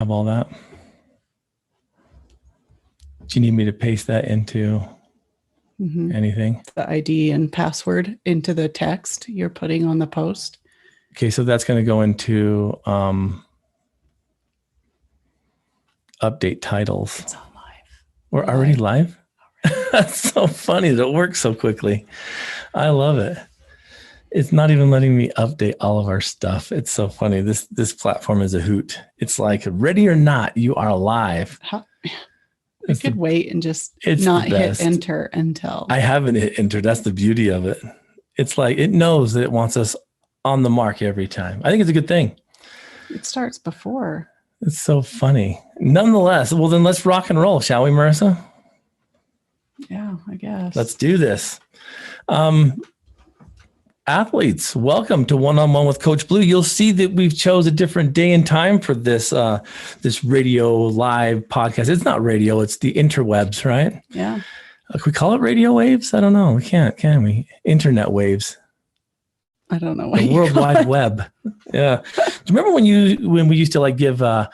Have all that. Do you need me to paste that into anything? The ID and password into the text you're putting on the post. Okay, so that's going to go into update titles. It's all live. We're already live? That's so funny that it works so quickly. I love it. It's not even letting me update all of our stuff. It's so funny. This platform is a hoot. It's like, ready or not, you are live. We could wait and just not hit enter until. I haven't hit enter. That's the beauty of it. It's like, it knows that it wants us on the mark every time. I think it's a good thing. It starts before. It's so funny. Nonetheless, well, then let's rock and roll, shall we, Marissa? Yeah, I guess. Let's do this. Athletes, welcome to One-on-One with Coach Blu. You'll see that we've chose a different day and time for this this radio live podcast. It's not radio, it's the interwebs, right? Yeah. Can we call it radio waves? I don't know. We can't, can we? Internet waves. I don't know. The World Wide Web. Yeah. Do you remember when we used to like give out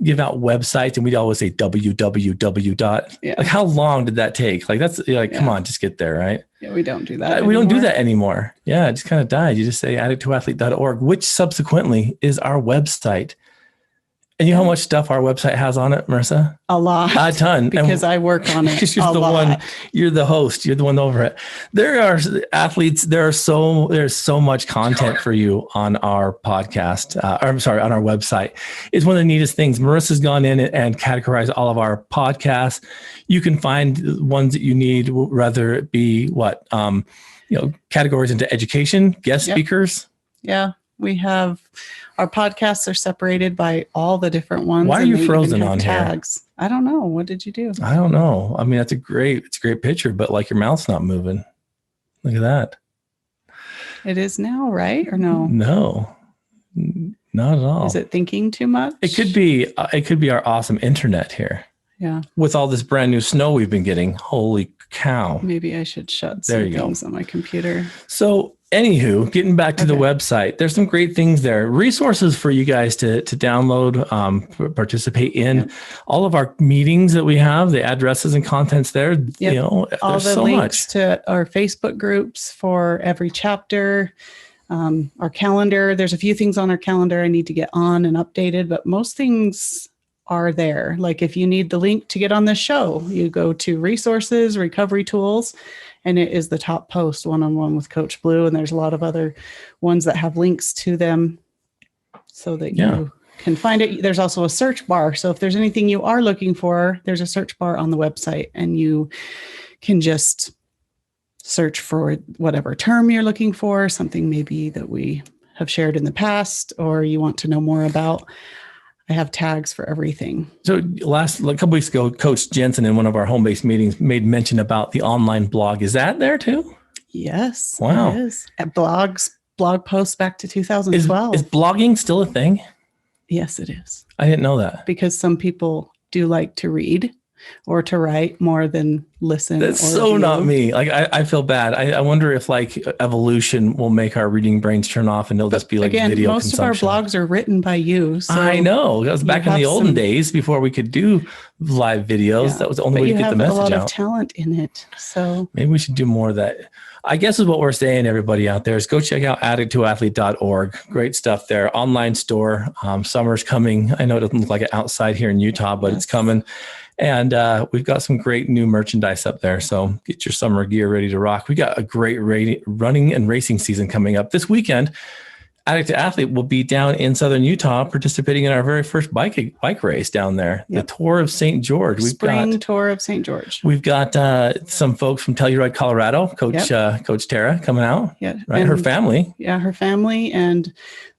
websites and we'd always say www. Yeah. Like how long did that take? Like that's like, come on, just get there, right? Yeah, we don't do that. We don't do that anymore. Yeah, it just kind of died. You just say addicttoathlete.org, which subsequently is our website. And you know how much stuff our website has on it, Marissa? A lot. A ton. Because I work on it. Because you're the one, you're the host, you're the one over it. There are athletes, there's so much content for you on our podcast. On our website. It's one of the neatest things. Marissa's gone in and categorized all of our podcasts. You can find ones that you need, whether it be categories into education, guest speakers. Yeah. We have our podcasts are separated by all the different ones. Why are you frozen on tags? Here? I don't know. What did you do? I don't know. I mean, it's a great picture, but like your mouth's not moving. Look at that. It is now, right? Or no? No, not at all. Is it thinking too much? It could be our awesome internet here. Yeah. With all this brand new snow we've been getting. Holy cow. Maybe I should shut some things on my computer. So anywho, getting back to the website, there's some great things there. Resources for you guys to download, participate in. Yep. All of our meetings that we have, the addresses and contents there. Yep. You know, all there's the so links much. To our Facebook groups for every chapter. Our calendar. There's a few things on our calendar I need to get on and updated, but most things are there. Like if you need the link to get on this show, you go to resources, recovery tools, and it is the top post, One-on-One with Coach Blu. And there's a lot of other ones that have links to them so that you can find it. There's also a search bar. So if there's anything you are looking for, there's a search bar on the website and you can just search for whatever term you're looking for, something maybe that we have shared in the past or you want to know more about. I have tags for everything. So a couple weeks ago, Coach Jensen in one of our home-based meetings made mention about the online blog. Is that there too? Yes. Wow. It is. At blog posts back to 2012. Is blogging still a thing? Yes, it is. I didn't know that. Because some people do like to read or to write more than listen. That's so not me. Like I feel bad. I wonder if like evolution will make our reading brains turn off and it'll just be like video most consumption. Of our blogs are written by you. So I know. That was back in the olden days before we could do live videos. Yeah, that was the only way to get the message out. You have a lot of talent in it. So maybe we should do more of that. I guess is what we're saying, everybody out there, is go check out addicttoathlete.org. Great stuff there. Online store. Summer's coming. I know it doesn't look like it outside here in Utah, but it's coming. And we've got some great new merchandise up there. So get your summer gear ready to rock. We got a great running and racing season coming up. This weekend, Addict to Athlete will be down in Southern Utah participating in our very first bike race down there, the Tour of St. George. Spring Tour of St. George. We've got some folks from Telluride, Colorado, Coach Tara coming out. Yeah. Right. Her family. Yeah, her family. And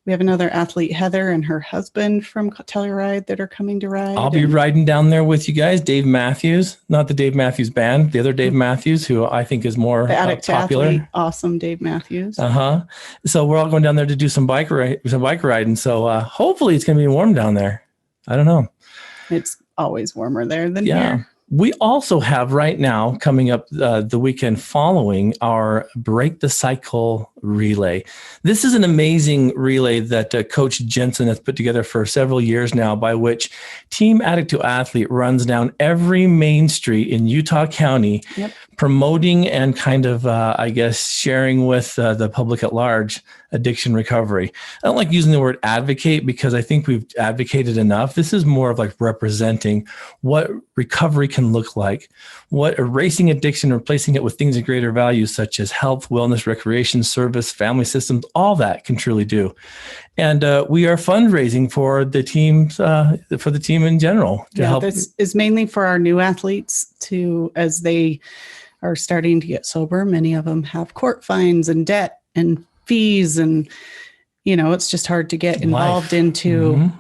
we have another athlete, Heather, and her husband from Telluride that are coming to ride. I'll be riding down there with you guys. Dave Matthews, not the Dave Matthews Band, the other Dave Matthews, who I think is more popular. Athlete, awesome Dave Matthews. So we're all going down there to do some bike riding. So hopefully it's going to be warm down there. I don't know. It's always warmer there than here. We also have right now coming up the weekend following our Break the Cycle relay. This is an amazing relay that Coach Jensen has put together for several years now, by which Team Addict to Athlete runs down every main street in Utah County, promoting and kind of, sharing with the public at large addiction recovery. I don't like using the word advocate because I think we've advocated enough. This is more of like representing what recovery can look like, what erasing addiction, replacing it with things of greater value, such as health, wellness, recreation, service, family systems, all that can truly do. And we are fundraising for the teams, for the team in general to help. This is mainly for our new athletes as they are starting to get sober. Many of them have court fines and debt and fees, and it's just hard to get involved into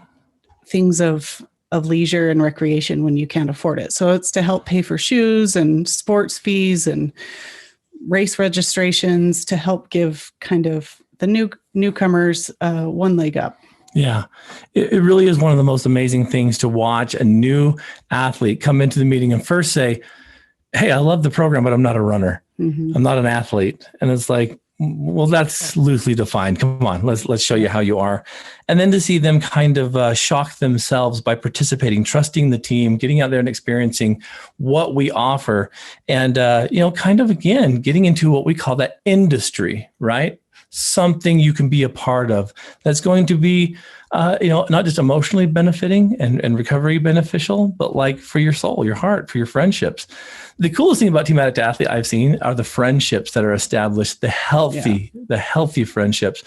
things of leisure and recreation when you can't afford it. So it's to help pay for shoes and sports fees and race registrations, to help give kind of the newcomers one leg up. Yeah, it really is one of the most amazing things to watch a new athlete come into the meeting and first say, "Hey, I love the program, but I'm not a runner. I'm not an athlete." And it's like, well, that's loosely defined. Come on, let's show you how you are. And then to see them kind of shock themselves by participating, trusting the team, getting out there and experiencing what we offer. And, kind of, again, getting into what we call that industry, right? Something you can be a part of that's going to be, not just emotionally benefiting and recovery beneficial, but like for your soul, your heart, for your friendships. The coolest thing about Team Addict to Athlete I've seen are the friendships that are established, the healthy friendships,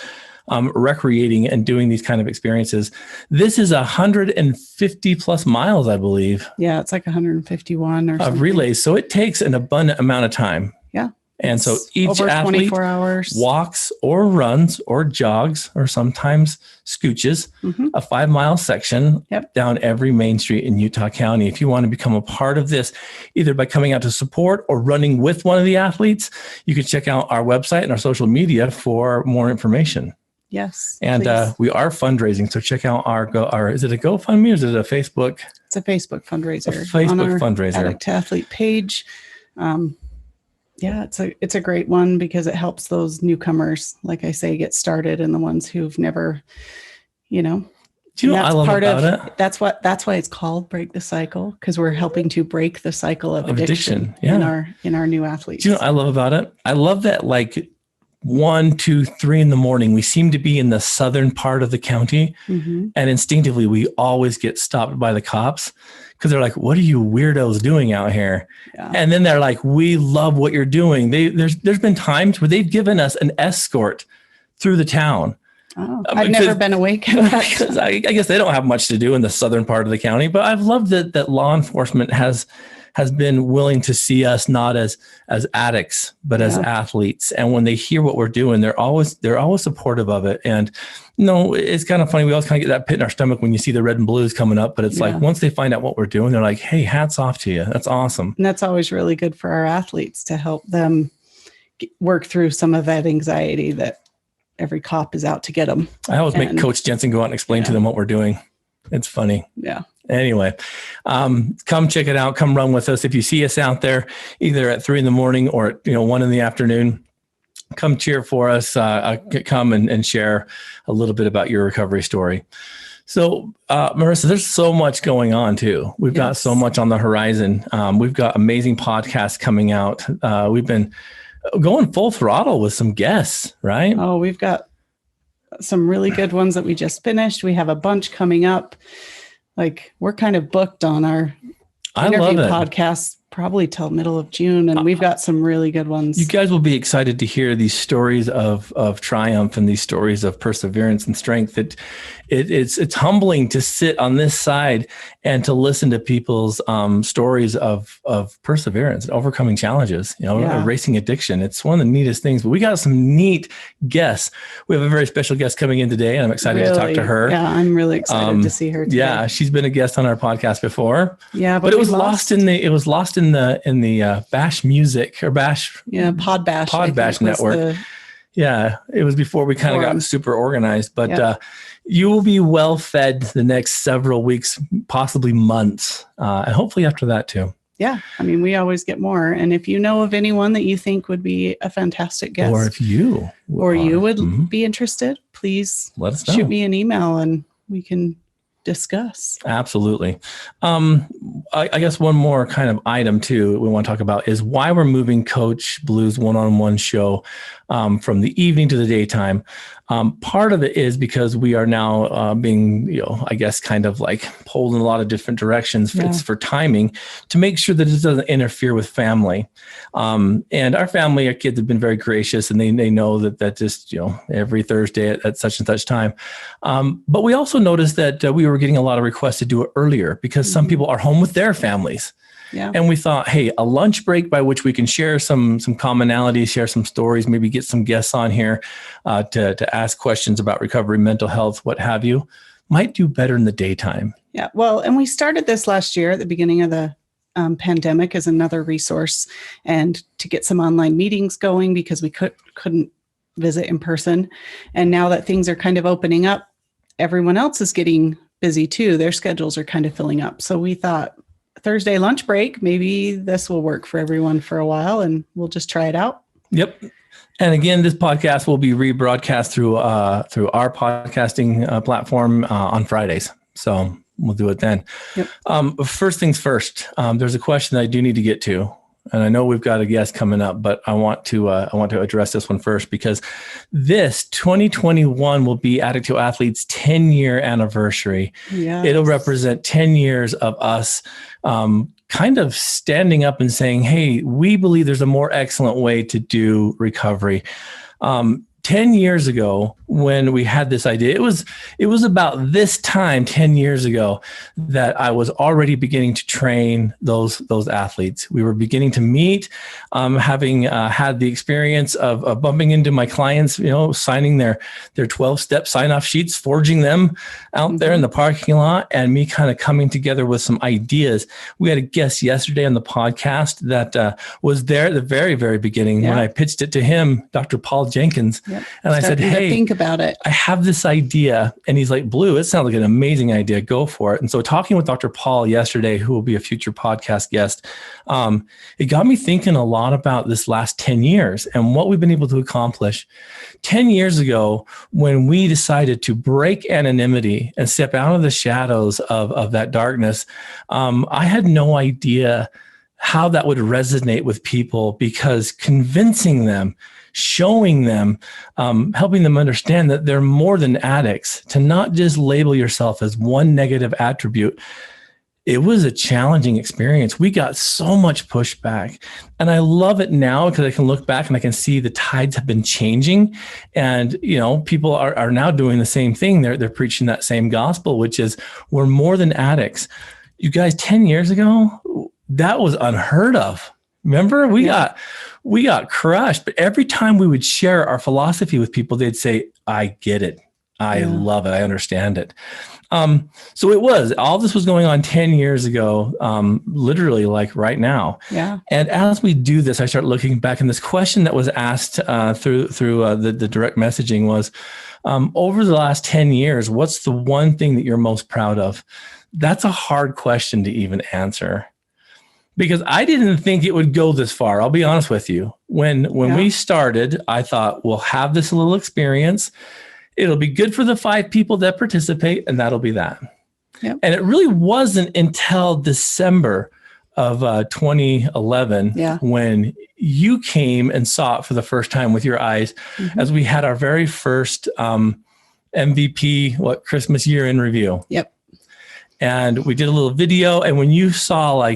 recreating and doing these kind of experiences. This is 150 plus miles, I believe. Yeah, it's like 151 or something. Of relays. So it takes an abundant amount of time. Yeah. And so each over athlete 24 hours. Walks or runs or jogs or sometimes scooches a 5-mile section down every main street in Utah County. If you want to become a part of this, either by coming out to support or running with one of the athletes, you can check out our website and our social media for more information. Yes. And we are fundraising. So check out our is it a GoFundMe or is it a Facebook? It's a Facebook fundraiser. On our Addict to Athlete page. It's a great one because it helps those newcomers, like I say, get started, and the ones who've never, Do you know what I love about it? That's why it's called Break the Cycle, because we're helping to break the cycle of addiction in our new athletes. Do you know what I love about it? I love that 1, 2, 3 in the morning, we seem to be in the southern part of the county, and instinctively we always get stopped by the cops because they're like, "What are you weirdos doing out here?" Yeah. And then they're like, "We love what you're doing." There's been times where they've given us an escort through the town. Oh, I've never been awake at that. Because I guess they don't have much to do in the southern part of the county, but I've loved that law enforcement has been willing to see us not as addicts, but as athletes. And when they hear what we're doing, they're always supportive of it. And it's kind of funny. We always kind of get that pit in our stomach when you see the red and blues coming up, but it's like, once they find out what we're doing, they're like, "Hey, hats off to you. That's awesome." And that's always really good for our athletes to help them work through some of that anxiety that every cop is out to get them. I always make Coach Jensen go out and explain to them what we're doing. It's funny. Yeah. Anyway, come check it out. Come run with us. If you see us out there, either at 3 a.m. or at 1 p.m, come cheer for us. Come and share a little bit about your recovery story. So, Marissa, there's so much going on too. We've got so much on the horizon. We've got amazing podcasts coming out. We've been going full throttle with some guests, right? Oh, we've got some really good ones that we just finished. We have a bunch coming up. We're kind of booked on our interview podcast probably till middle of June, and we've got some really good ones. You guys will be excited to hear these stories of triumph and these stories of perseverance and strength. It's humbling to sit on this side and to listen to people's stories of perseverance and overcoming challenges, erasing addiction. It's one of the neatest things. But we got some neat guests. We have a very special guest coming in today, and I'm excited to talk to her. Yeah, I'm really excited to see her today. Yeah, she's been a guest on our podcast before. Yeah, but it was lost in the Bash Music or Bash. Yeah, Podbash network. It was before we kind of got super organized, but you will be well fed the next several weeks, possibly months, and hopefully after that too. Yeah. I mean, we always get more. And if you know of anyone that you think would be a fantastic guest, or if you would be interested, please let us know. Shoot me an email and we can discuss. Absolutely. I guess one more kind of item too we want to talk about is why we're moving Coach Blu's one-on-one show from the evening to the daytime. Part of it is because we are now being, I guess, kind of like pulled in a lot of different directions. It's for timing to make sure that it doesn't interfere with family. And our family, our kids have been very gracious, and they know that just, every Thursday at such and such time. But we also noticed that we were getting a lot of requests to do it earlier because some people are home with their families. Yeah. And we thought, hey, a lunch break by which we can share some commonalities, share some stories, maybe get some guests on here to ask questions about recovery, mental health, what have you, might do better in the daytime. Yeah. Well, and we started this last year at the beginning of the pandemic as another resource and to get some online meetings going because we couldn't visit in person. And now that things are kind of opening up, everyone else is getting busy too. Their schedules are kind of filling up. So we thought, Thursday lunch break, maybe this will work for everyone for a while and we'll just try it out. Yep. And again, this podcast will be rebroadcast through our podcasting platform on Fridays. So we'll do it then. Yep. First things first, there's a question that I do need to get to. And I know we've got a guest coming up, but I want to address this one first because this 2021 will be Addict to Athlete's 10-year anniversary. Yes. It'll represent 10 years of us kind of standing up and saying, hey, we believe there's a more excellent way to do recovery. 10 years ago, when we had this idea, it was about this time 10 years ago that I was already beginning to train those athletes. We were beginning to meet, having had the experience of bumping into my clients, signing their 12-step sign-off sheets, forging them out there in the parking lot, and me kind of coming together with some ideas. We had a guest yesterday on the podcast that was there at the very, very beginning when I pitched it to him, Dr. Paul Jenkins. Yep. And I said, hey, think about it. I have this idea. And he's like, Blu, it sounds like an amazing idea. Go for it. And so talking with Dr. Paul yesterday, who will be a future podcast guest, it got me thinking a lot about this last 10 years and what we've been able to accomplish. 10 years ago, when we decided to break anonymity and step out of the shadows of that darkness, I had no idea how that would resonate with people because convincing them, showing them, helping them understand that they're more than addicts, to not just label yourself as one negative attribute. It was a challenging experience. We got so much pushback, and I love it now because I can look back and I can see the tides have been changing, and people are now doing the same thing. They're preaching that same gospel, which is we're more than addicts. You guys, 10 years ago, that was unheard of. Remember, we got crushed, but every time we would share our philosophy with people, they'd say, I get it. I love it. I understand it. So all this was going on 10 years ago, literally like right now. Yeah. And as we do this, I start looking back, and this question that was asked through the direct messaging was, over the last 10 years, what's the one thing that you're most proud of? That's a hard question to even answer. Because I didn't think it would go this far. I'll be honest with you. When we started, I thought we'll have this little experience. It'll be good for the 5 people that participate, and that'll be that. Yep. And it really wasn't until December of 2011 when you came and saw it for the first time with your eyes, as we had our very first MVP, Christmas year in review. Yep. And we did a little video, and when you saw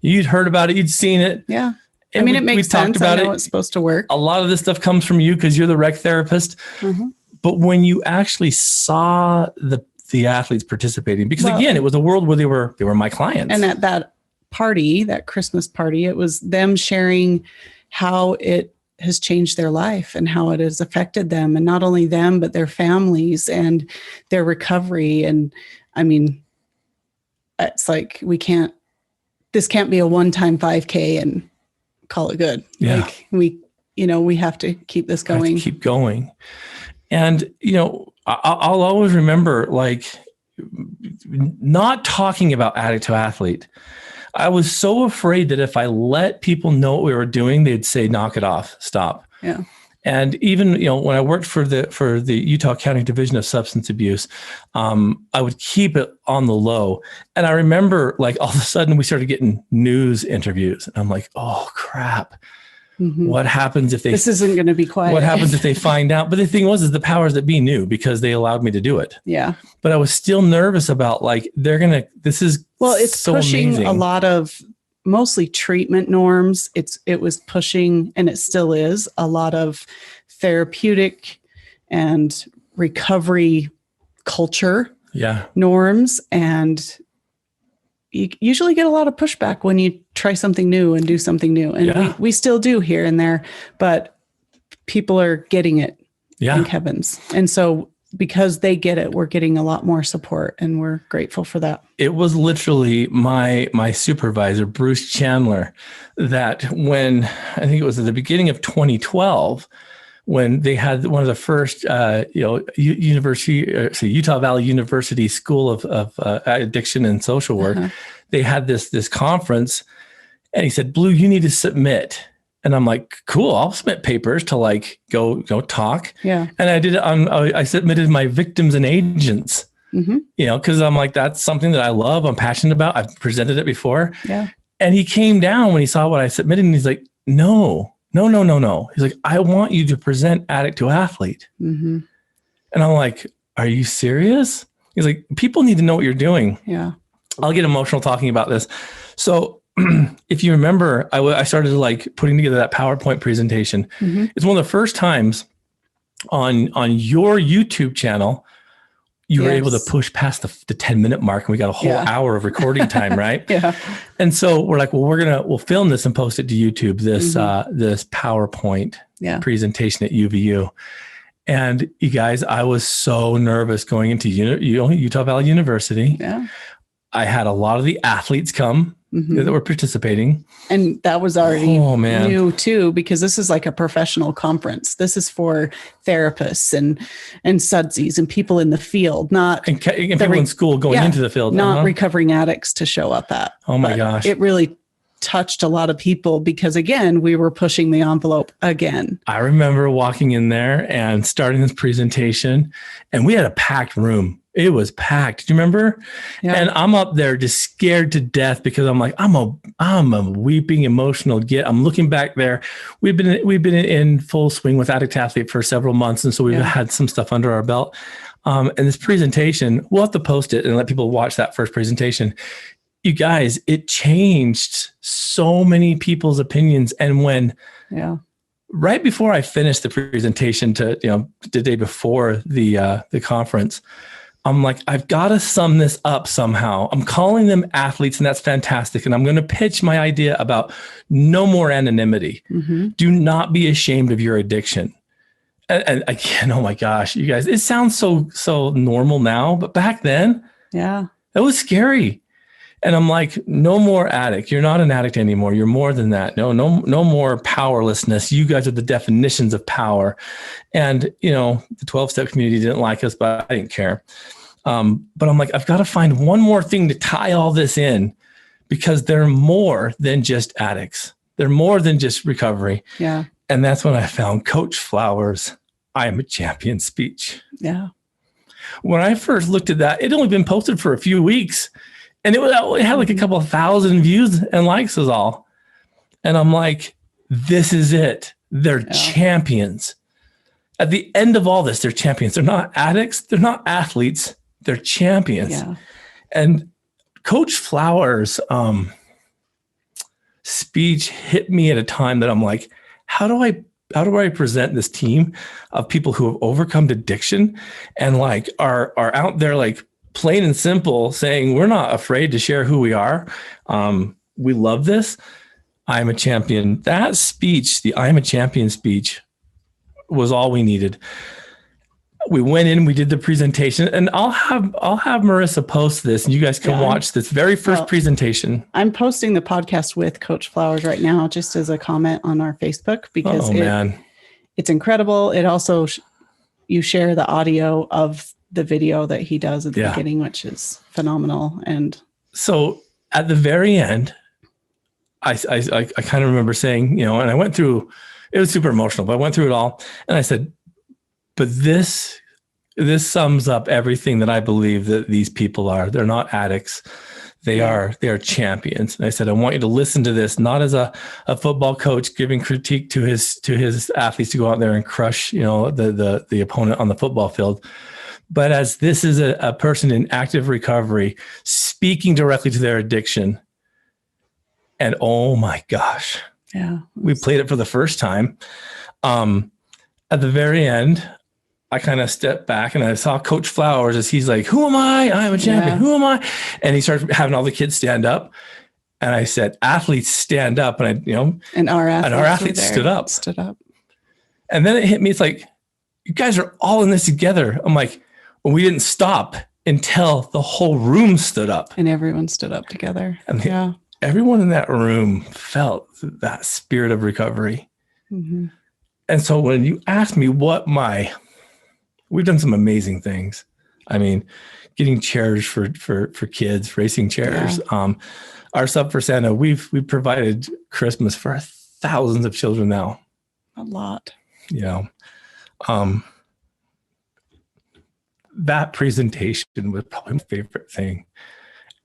you'd heard about it, you'd seen it. Yeah. I mean, it makes sense. I know it's supposed to work. A lot of this stuff comes from you because you're the rec therapist. Mm-hmm. But when you actually saw the athletes participating, because again, it was a world where they were my clients. And at that party, that Christmas party, it was them sharing how it has changed their life and how it has affected them. And not only them, but their families and their recovery. And I mean, it's like this can't be a one-time 5K and call it good. Yeah. We have to keep this going. Keep going. And, I'll always remember not talking about Addict to Athlete. I was so afraid that if I let people know what we were doing, they'd say, knock it off, stop. Yeah. And even, when I worked for the Utah County Division of Substance Abuse, I would keep it on the low. And I remember like all of a sudden we started getting news interviews. And I'm like, oh crap. What happens if this isn't going to be quiet? What happens if they find out? But the thing was, is the powers that be knew because they allowed me to do it. Yeah. But I was still nervous about like, this is it's so pushing amazing. A lot of mostly treatment norms. It was pushing, and it still is, a lot of therapeutic and recovery culture norms. And you usually get a lot of pushback when you try something new and do something new. And we still do here and there, but people are getting it. Thank heavens. And so because they get it, we're getting a lot more support, and we're grateful for that. It was literally my supervisor, Bruce Chandler, that when I think it was at the beginning of 2012, when they had one of the first, Utah Valley University School of Addiction and Social Work, they had this conference, and he said, "Blu, you need to submit." And I'm like, cool, I'll submit papers to like go talk. Yeah. And I did it I submitted my victims and agents, because I'm like, that's something that I love, I'm passionate about. I've presented it before. Yeah. And he came down when he saw what I submitted, and he's like, no. He's like, I want you to present Addict to Athlete. And I'm like, are you serious? He's like, people need to know what you're doing. Yeah. I'll get emotional talking about this. So if you remember, I started like putting together that PowerPoint presentation. It's one of the first times on your YouTube channel, you were able to push past the 10-minute mark, and we got a whole hour of recording time, right? And so we're like, well, we'll film this and post it to YouTube, this PowerPoint presentation at UVU. And you guys, I was so nervous going into Utah Valley University. Yeah. I had a lot of the athletes come that were participating. And that was already new too, because this is like a professional conference. This is for therapists and sudsies and people in the field, not and people in school going into the field, not recovering addicts to show up at. Oh my gosh. It really touched a lot of people because, again, we were pushing the envelope again. I remember walking in there and starting this presentation, and we had a packed room. It was packed. Do you remember? Yeah. And I'm up there just scared to death because I'm like, I'm a weeping, emotional git. I'm looking back there. We've been in full swing with Addict Athlete for several months. And so we've had some stuff under our belt. And this presentation, we'll have to post it and let people watch that first presentation. You guys, it changed so many people's opinions. And when, right before I finished the presentation the day before the conference, I'm like, I've got to sum this up somehow. I'm calling them athletes, and that's fantastic. And I'm going to pitch my idea about no more anonymity. Do not be ashamed of your addiction. And again, oh my gosh, you guys, it sounds so normal now, but back then, it was scary. And I'm like, no more addict. You're not an addict anymore. You're more than that. No more powerlessness. You guys are the definitions of power. And, the 12-step community didn't like us, but I didn't care. But I'm like, I've got to find one more thing to tie all this in, because they're more than just addicts. They're more than just recovery. Yeah. And that's when I found Coach Flowers' I Am a Champion speech. Yeah. When I first looked at that, it had only been posted for a few weeks. And it had like a couple of thousand views and likes is all. And I'm like, this is it. They're champions. At the end of all this, they're champions. They're not addicts. They're not athletes. They're champions. Yeah. And Coach Flowers' speech hit me at a time that I'm like, how do I present this team of people who have overcome addiction and like are out there like plain and simple saying, we're not afraid to share who we are. We love this. I'm a champion. That speech, the I'm a champion speech, was all we needed. We went in, we did the presentation, and I'll have Marissa post this, and you guys can watch this very first presentation. I'm posting the podcast with Coach Flowers right now, just as a comment on our Facebook, because it's incredible. It also, you share the audio of the video that he does at the beginning, which is phenomenal. And so at the very end, I kind of remember saying, and I went through, it was super emotional, but I went through it all. And I said, but this sums up everything that I believe that these people are. They're not addicts. They are champions. And I said, I want you to listen to this, not as a football coach giving critique to his athletes to go out there and crush, the opponent on the football field, but as this is a person in active recovery speaking directly to their addiction. And oh my gosh, we played it for the first time. At the very end, I kind of stepped back and I saw Coach Flowers as he's like, who am I? I'm a champion. Who am I? And he started having all the kids stand up. And I said, athletes stand up. And and our athletes stood up. And then it hit me. It's like, you guys are all in this together. I'm like, well, we didn't stop until the whole room stood up. And everyone stood up together. And everyone in that room felt that spirit of recovery. Mm-hmm. And so when you ask me we've done some amazing things. I mean, getting chairs for kids, racing chairs. Yeah. Our Sub for Santa, we've provided Christmas for thousands of children now. A lot. That presentation was probably my favorite thing.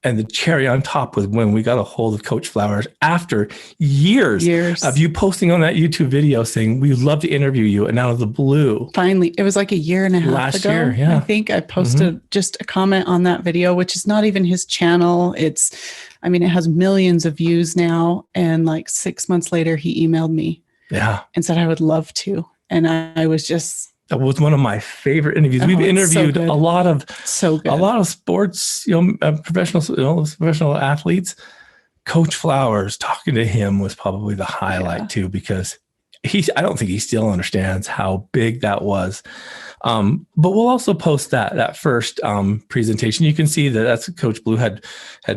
And the cherry on top was when we got a hold of Coach Flowers after years of you posting on that YouTube video saying, we'd love to interview you. And out of the blue. Finally, it was like a year and a half last ago. Year, yeah. I think I posted just a comment on that video, which is not even his channel. It has millions of views now. And like 6 months later, he emailed me and said, I would love to. And I was just... That was one of my favorite interviews. We've interviewed a lot of sports, professional athletes. Coach Flowers, talking to him was probably the highlight too, because I don't think he still understands how big that was. But we'll also post that first presentation. You can see that's Coach Blu had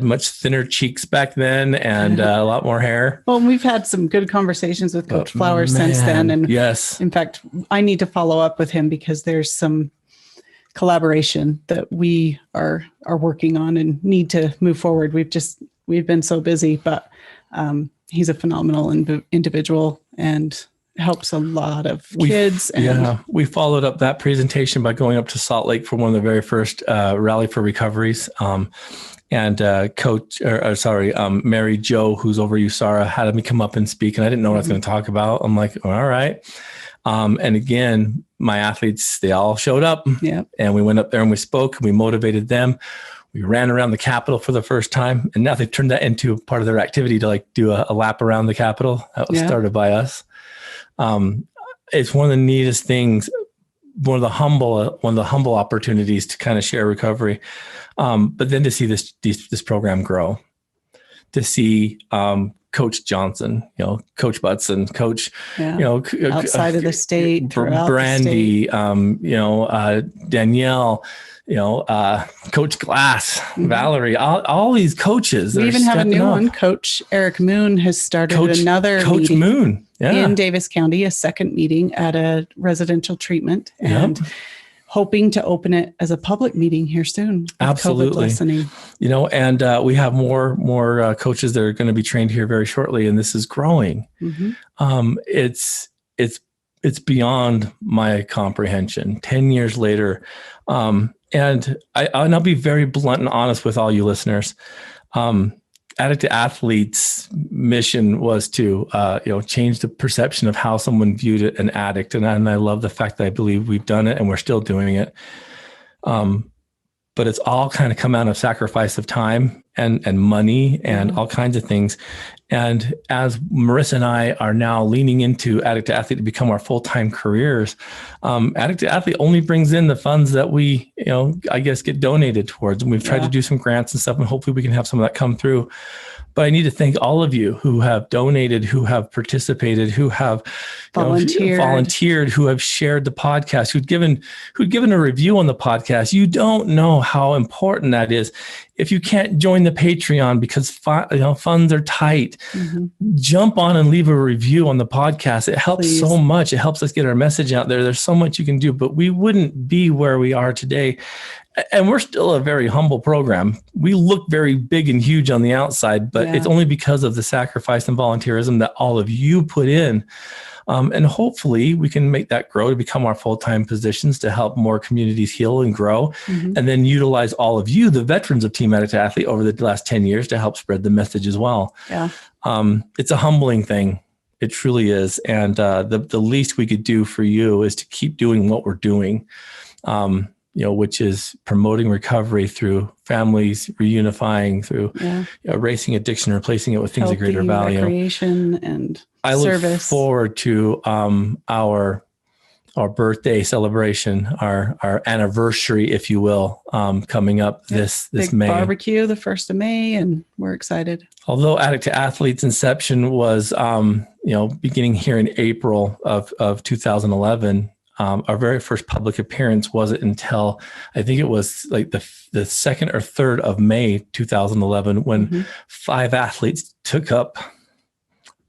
much thinner cheeks back then and a lot more hair. Well, we've had some good conversations with Coach Flowers since then. And yes, in fact, I need to follow up with him because there's some collaboration that we are working on and need to move forward. We've been so busy, but he's a phenomenal individual and helps a lot of kids. We followed up that presentation by going up to Salt Lake for one of the very first Rally for Recoveries. And Mary Jo, who's over USARA, had me come up and speak. And I didn't know what I was going to talk about. I'm like, all right. And again, my athletes, they all showed up. And we went up there and we spoke and we motivated them. We ran around the Capitol for the first time. And now they've turned that into part of their activity to do a lap around the Capitol. That was started by us. It's one of the neatest things, one of the humble opportunities to kind of share recovery. But then to see this program grow, to see Coach Johnson, Coach Butson, Coach, outside of the state, Brandy, Danielle, Coach Glass, Valerie, all these coaches. We even have a new one. Coach Eric Moon has started another Coach meeting Moon in Davis County, a second meeting at a residential treatment, and hoping to open it as a public meeting here soon. Absolutely. And we have more coaches that are going to be trained here very shortly, and this is growing. It's beyond my comprehension. 10 years later, and I'll be very blunt and honest with all you listeners. Addict to Athlete's mission was to, change the perception of how someone viewed an addict. And I love the fact that I believe we've done it and we're still doing it. But it's all kind of come out of sacrifice of time and money and all kinds of things. And as Marissa and I are now leaning into Addict to Athlete to become our full-time careers, Addict to Athlete only brings in the funds that we, get donated towards. And we've tried to do some grants and stuff, and hopefully we can have some of that come through. But I need to thank all of you who have donated, who have participated, who have volunteered, who have shared the podcast, who'd given a review on the podcast. You don't know how important that is. If you can't join the Patreon because funds are tight, jump on and leave a review on the podcast. It helps so much. It helps us get our message out there. There's so much you can do, but we wouldn't be where we are today And we're still a very humble program. We look very big and huge on the outside, but it's only because of the sacrifice and volunteerism that all of you put in. And hopefully we can make that grow to become our full-time positions to help more communities heal and grow. And then utilize all of you, the veterans of Team Addict to Athlete, over the last 10 years to help spread the message as well. Yeah. It's a humbling thing. It truly is. And the least we could do for you is to keep doing what we're doing. Which is promoting recovery through families reunifying, through erasing addiction, replacing it with things of greater value, recreation, and I service. look forward to our birthday celebration, our anniversary, if you will, coming up this big May. Barbecue, the 1st of May, and we're excited. Although Addict to Athlete's inception was, beginning here in April of 2011. Our very first public appearance wasn't until I think it was like the 2nd or 3rd of May 2011 when 5 athletes took up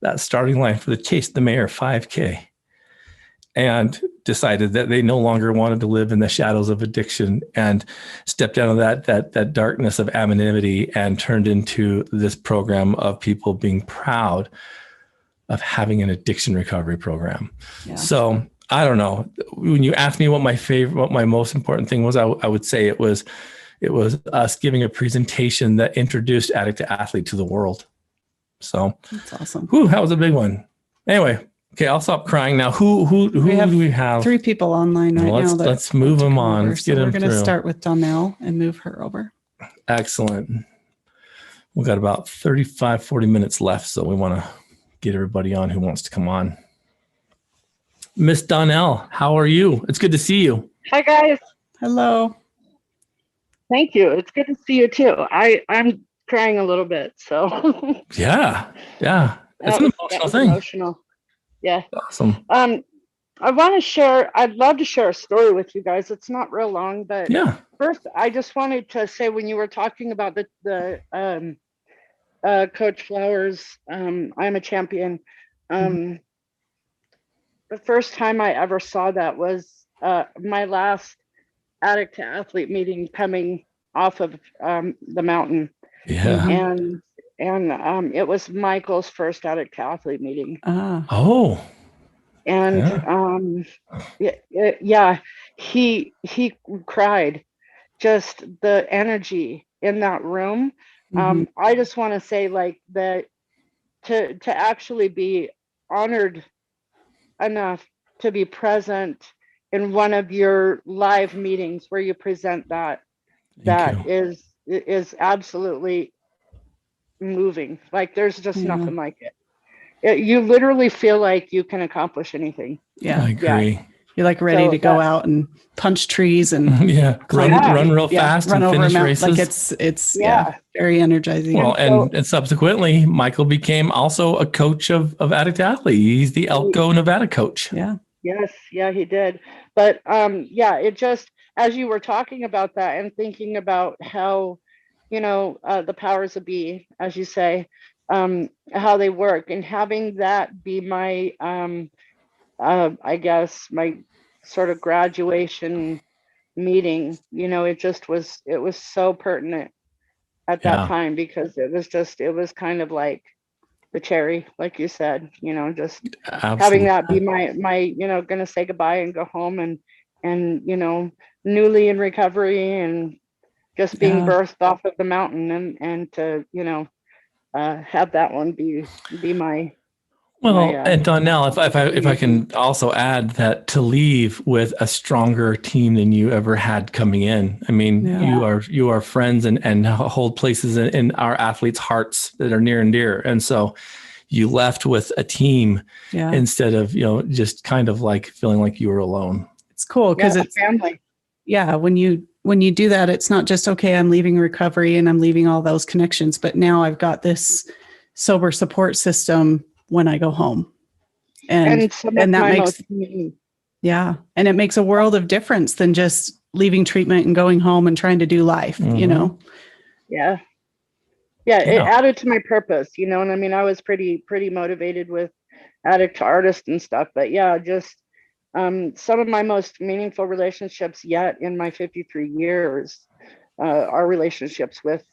that starting line for the Chase the Mayor 5K and decided that they no longer wanted to live in the shadows of addiction and stepped out of that darkness of anonymity and turned into this program of people being proud of having an addiction recovery program. Yeah. So I don't know. When you asked me what my most important thing was, I would say it was us giving a presentation that introduced Addict to Athlete to the world. So that's awesome. That was a big one. Anyway, okay, I'll stop crying now. Who do we have? 3 people online now. Let's move them on. Let's get them through. We're going to start with Donnell and move her over. Excellent. We've got about 35, 40 minutes left, so we want to get everybody on who wants to come on. Miss Donnell, how are you? It's good to see you. Hi, guys. Hello. Thank you. It's good to see you too. I'm crying a little bit, so. Yeah. It's an emotional thing. Emotional. Yeah. Awesome. I'd love to share a story with you guys. It's not real long, but first I just wanted to say, when you were talking about the Coach Flowers, I'm a champion. The first time I ever saw that was my last Addict to Athlete meeting coming off of the mountain. Yeah. And it was Michael's first Addict to Athlete meeting. Oh. And he cried. Just the energy in that room. I just want to say, like, that to actually be honored enough to be present in one of your live meetings where you present that is absolutely moving. Like, there's just nothing like it. You literally feel like you can accomplish anything. Yeah, I agree. Yeah. You're like ready to go out and punch trees and run real fast, run and over finish races. Like it's very energizing. Well, and subsequently, Michael became also a coach of Addict to Athlete. He's the Elko Nevada coach. Yeah. Yes. Yeah, he did. But it just, as you were talking about that and thinking about how, the powers that be, as you say, how they work, and having that be my, I guess, my sort of graduation meeting, it was so pertinent at that time, because it was kind of like the cherry, like you said, just having that be my gonna say goodbye and go home, and newly in recovery, and just being birthed off of the mountain, and to have that one be my. And Donnell, if I can also add that, to leave with a stronger team than you ever had coming in. I mean, you are friends and hold places in our athletes' hearts that are near and dear. And so you left with a team instead of, just kind of like feeling like you were alone. It's cool because it's family. Yeah. When you do that, it's not just, okay, I'm leaving recovery and I'm leaving all those connections, but now I've got this sober support system when I go home. And that makes, and it makes a world of difference than just leaving treatment and going home and trying to do life, Yeah. It added to my purpose, and I mean, I was pretty motivated with Addict to Artist and stuff, but just some of my most meaningful relationships yet in my 53 years are relationships with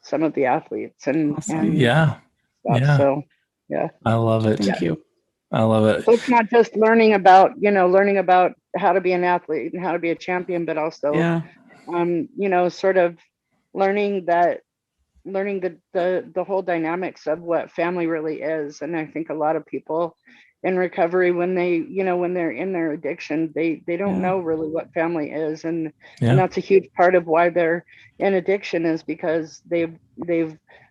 some of the athletes and Awesome. Yeah. stuff. Yeah. So yeah. I love it. Thank you. I love it. So it's not just learning about how to be an athlete and how to be a champion, but also Yeah. sort of learning the whole dynamics of what family really is. And I think a lot of people in recovery, when they're in their addiction, they don't know really what family is. And that's a huge part of why they're in addiction, is because they've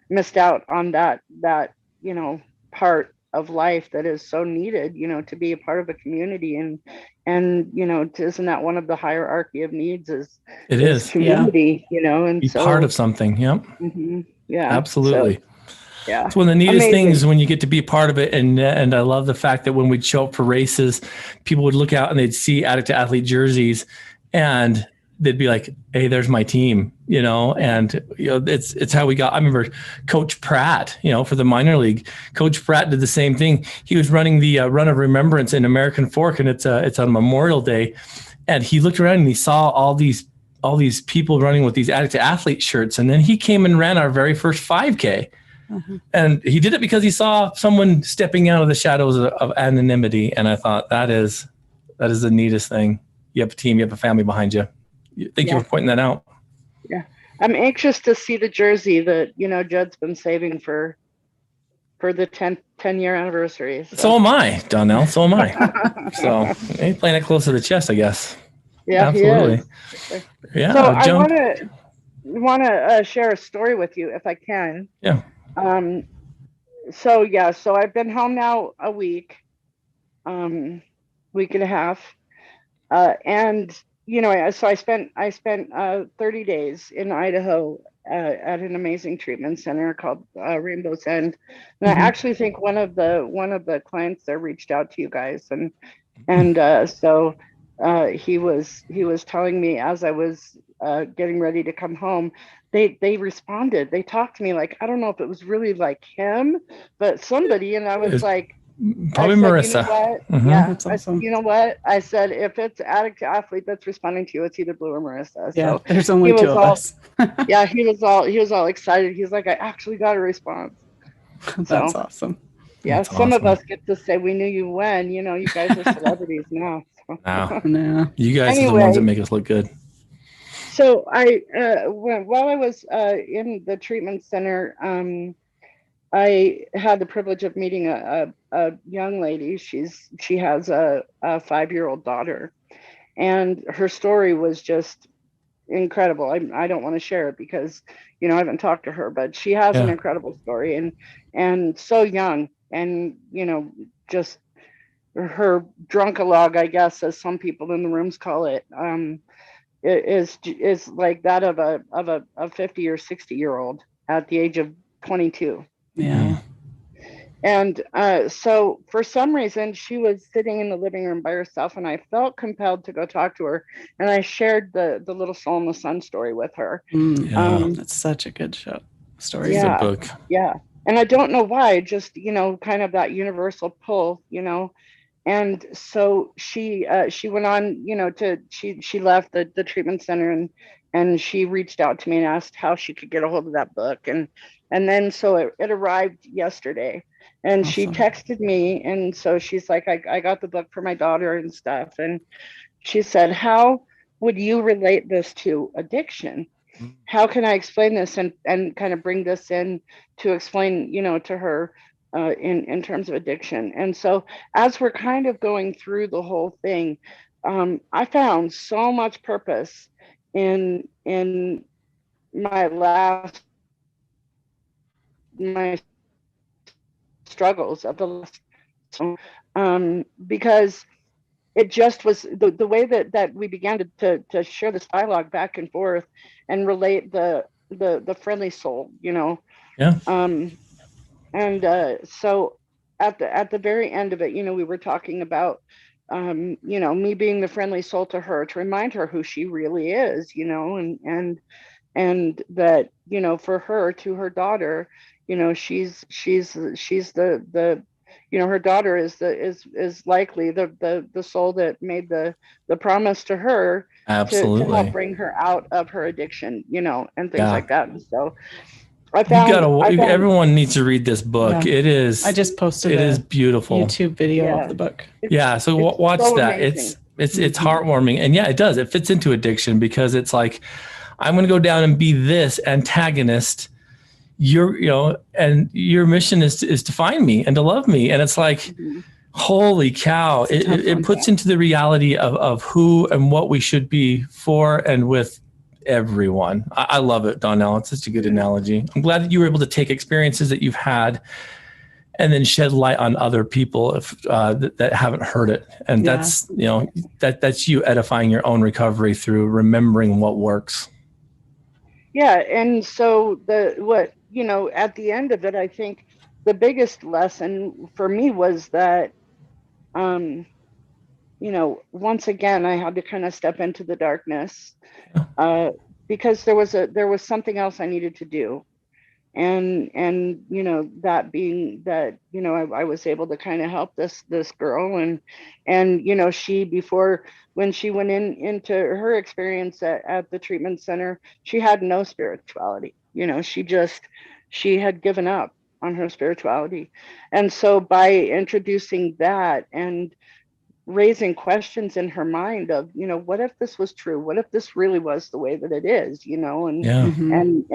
missed out on that part of life that is so needed, to be a part of a community. And isn't that one of the hierarchy of needs is community, and be so part of something. Yep. Mm-hmm. Yeah, absolutely. So, yeah, it's one of the neatest Amazing. things when you get to be part of it. And I love the fact that when we'd show up for races, people would look out and they'd see Addict to Athlete jerseys and they'd be like, hey, there's my team, and it's how we got. I remember Coach Pratt, for the minor league. Coach Pratt did the same thing. He was running the Run of Remembrance in American Fork, and it's on Memorial Day, and he looked around and he saw all these people running with these Addict to Athlete shirts, and then he came and ran our very first 5K. And he did it because he saw someone stepping out of the shadows of anonymity. And I thought that is the neatest thing. You have a team, you have a family behind you. Thank you for pointing that out. Yeah. I'm anxious to see the jersey that, Judd's been saving for the 10-year anniversary. So am I, Donnell. So am I. So hey, playing it close to the chest, I guess. Yeah, absolutely. Yeah. So I want to share a story with you if I can. Yeah. So I've been home now a week and a half. And so I spent 30 days in Idaho at an amazing treatment center called Rainbow's End. And I actually think one of the clients there reached out to you guys, and so he was telling me as I was getting ready to come home, they responded. They talked to me like, I don't know if it was really like him, but somebody, and I was like, probably Marissa. You know what? Mm-hmm. Yeah, that's awesome. you know what? I said, if it's Addict to Athlete that's responding to you, it's either Blue or Marissa. Yeah, so there's only two of us. Yeah, he was all excited. He's like, I actually got a response. That's awesome. Yeah, that's some awesome. of us get to say we knew you when. You guys are celebrities now. So. No. You guys are the ones that make us look good. So while I was in the treatment center, I had the privilege of meeting a young lady. She has a 5-year-old daughter, and her story was just incredible. I don't want to share it because I haven't talked to her, but she has an incredible story, and so young, and just her drunkalogue, I guess, as some people in the rooms call it, is like that of a 50 or 60-year-old at the age of 22. Yeah. And so for some reason, she was sitting in the living room by herself, and I felt compelled to go talk to her. And I shared the Little Soul in the Sun story with her. That's such a good story. Yeah, good book. Yeah. And I don't know why, just, kind of that universal pull, And so she went on, she left the treatment center, and she reached out to me and asked how she could get a hold of that book. And then so it arrived yesterday, and Awesome. she texted me. And so she's like, I got the book for my daughter and stuff. And she said, how would you relate this to addiction? How can I explain this and kind of bring this in to explain, to her in terms of addiction? And so as we're kind of going through the whole thing, I found so much purpose in my struggles of the last, because it just was the way that we began to share this dialogue back and forth and relate the friendly soul, and so at the very end of it, we were talking about me being the friendly soul to her, to remind her who she really is, and that, for her, to her daughter, she's the her daughter is likely the soul that made the promise to her to help Absolutely. bring her out of her addiction, and things Yeah. like that. And so I You found everyone needs to read this book. Yeah. It is, I just posted it is a beautiful. YouTube video Yeah. of the book. Yeah. So it's watch so that. amazing. It's heartwarming. And yeah, it does. It fits into addiction because it's like, I'm going to go down and be this antagonist. And your mission is to find me and to love me. And it's like, Mhm. holy cow. It puts into the reality of who and what we should be for and with everyone. I love it, Donnell. It's such a good analogy. I'm glad that you were able to take experiences that you've had and then shed light on other people that haven't heard it. And that's you edifying your own recovery through remembering what works. Yeah. And so at the end of it, I think the biggest lesson for me was that, once again, I had to kind of step into the darkness, because there was something else I needed to do. And that being that, I was able to kind of help this girl, and she, before, when she went into her experience at the treatment center, she had no spirituality. She had given up on her spirituality. And so by introducing that and raising questions in her mind of, what if this was true? What if this really was the way that it is? And Yeah.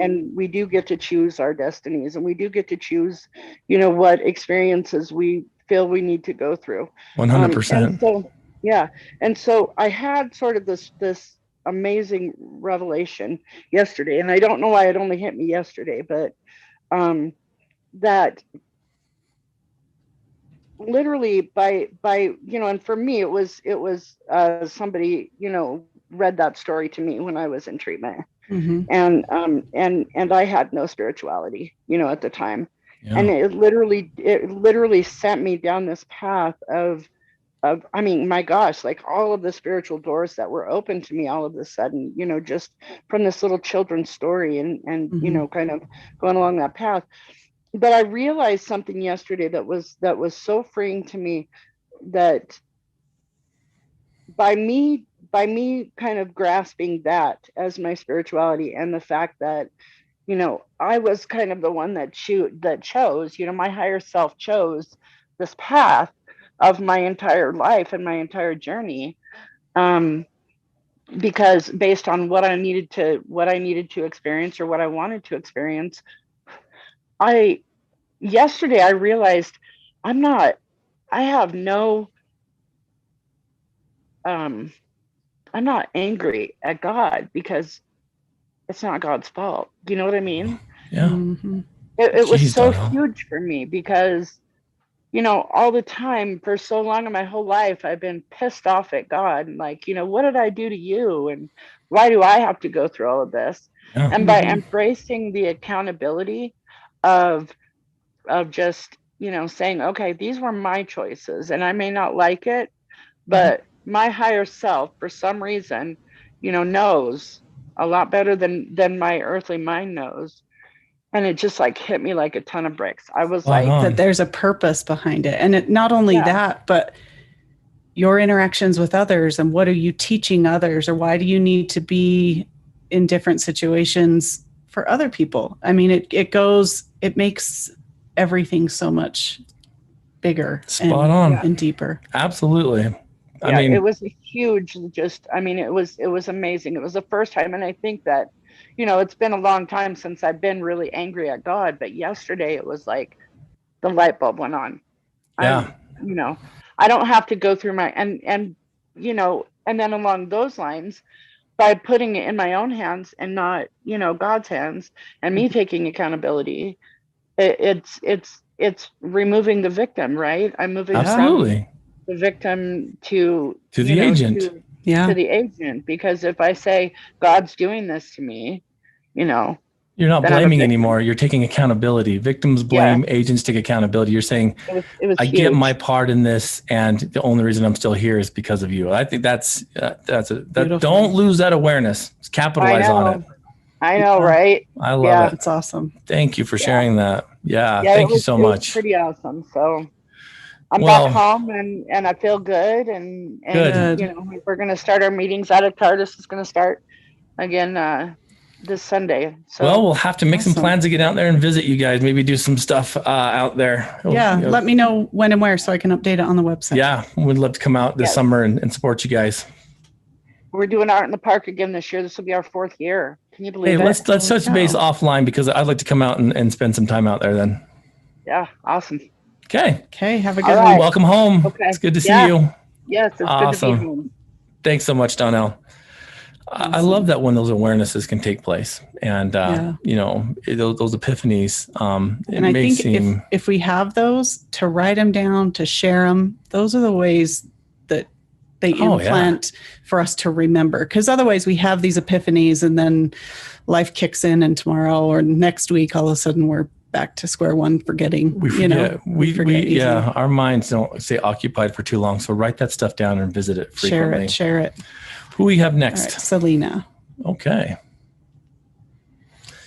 and we do get to choose our destinies, and we do get to choose, what experiences we feel we need to go through. 100%. And so, yeah. And so I had sort of this amazing revelation yesterday, and I don't know why it only hit me yesterday, but that literally by and for me it was somebody read that story to me when I was in treatment. And I had no spirituality at the time. Yeah. And it literally sent me down this path of I mean, my gosh, like all of the spiritual doors that were open to me all of a sudden, just from this little children's story, and kind of going along that path. But I realized something yesterday that was so freeing to me, that by me kind of grasping that as my spirituality, and the fact that, I was kind of the one that chose, my higher self chose this path of my entire life and my entire journey, because based on what I needed to experience, or what I wanted to experience. Yesterday I realized I have no, I'm not angry at God, because it's not God's fault. Do you know what I mean? Yeah. It was so Donnell. huge for me, because, all the time, for so long in my whole life, I've been pissed off at God, and like, what did I do to you? And why do I have to go through all of this? Yeah. And by embracing the accountability of just, saying, okay, these were my choices, and I may not like it, but my higher self, for some reason, knows a lot better than my earthly mind knows. And it just like hit me like a ton of bricks. I was Spot like, on. That there's a purpose behind it. And not only that, but your interactions with others, and what are you teaching others, or why do you need to be in different situations for other people? I mean, it makes everything so much bigger and deeper. Absolutely. Yeah, it was a huge, it was amazing. It was the first time. And I think that, it's been a long time since I've been really angry at God, but yesterday it was like the light bulb went on. Yeah. I don't have to go through and then along those lines, by putting it in my own hands and not, God's hands, and me taking accountability, it's removing the victim, right? I'm moving Absolutely. from the victim to the agent. to the agent, because if I say God's doing this to me, you're not blaming anymore. You're taking accountability. Victims blame, agents take accountability. You're saying, it was I huge. get my part in this, and the only reason I'm still here is because of you. I think that's don't lose that awareness. Capitalize on it. I know, right? I love it. It's awesome. Thank you for sharing that. Yeah, yeah, thank you so much. It was pretty awesome. So I'm Well, back home and I feel good. And Good. you know, we're going to start our meetings. Addict Artist is going to start again this Sunday. So well, we'll have to make some Awesome. plans to get out there and visit you guys. Maybe do some stuff out there. Yeah. You know, Let me know when and where so I can update it on the website. yeah, we'd love to come out this Yes. summer and support you guys. we're doing art in the park again this year. This will be our 4th year. Can you Hey, believe it? let's touch base cow. offline because I'd like to come out and spend some time out there then. Yeah, awesome. Okay. Okay. Have a All good right. one. Welcome home. Okay. It's good to see Yeah. you. Yes, it's good to Awesome. be home. Thanks so much, Donnell. I Awesome. love that when those awarenesses can take place and, Yeah. you know, those epiphanies, it And I may think seem, if we have those, to write them down, to share them, those are the ways that they Oh, yeah. implant for us to remember. Because otherwise we have these epiphanies and then life kicks in, and tomorrow or next week, all of a sudden we're back to square one, forgetting. we forget, you know, we forget easily. yeah, our minds don't stay occupied for too long. So write that stuff down and visit it frequently. Share it. Who we have All next? right, Selena. Okay.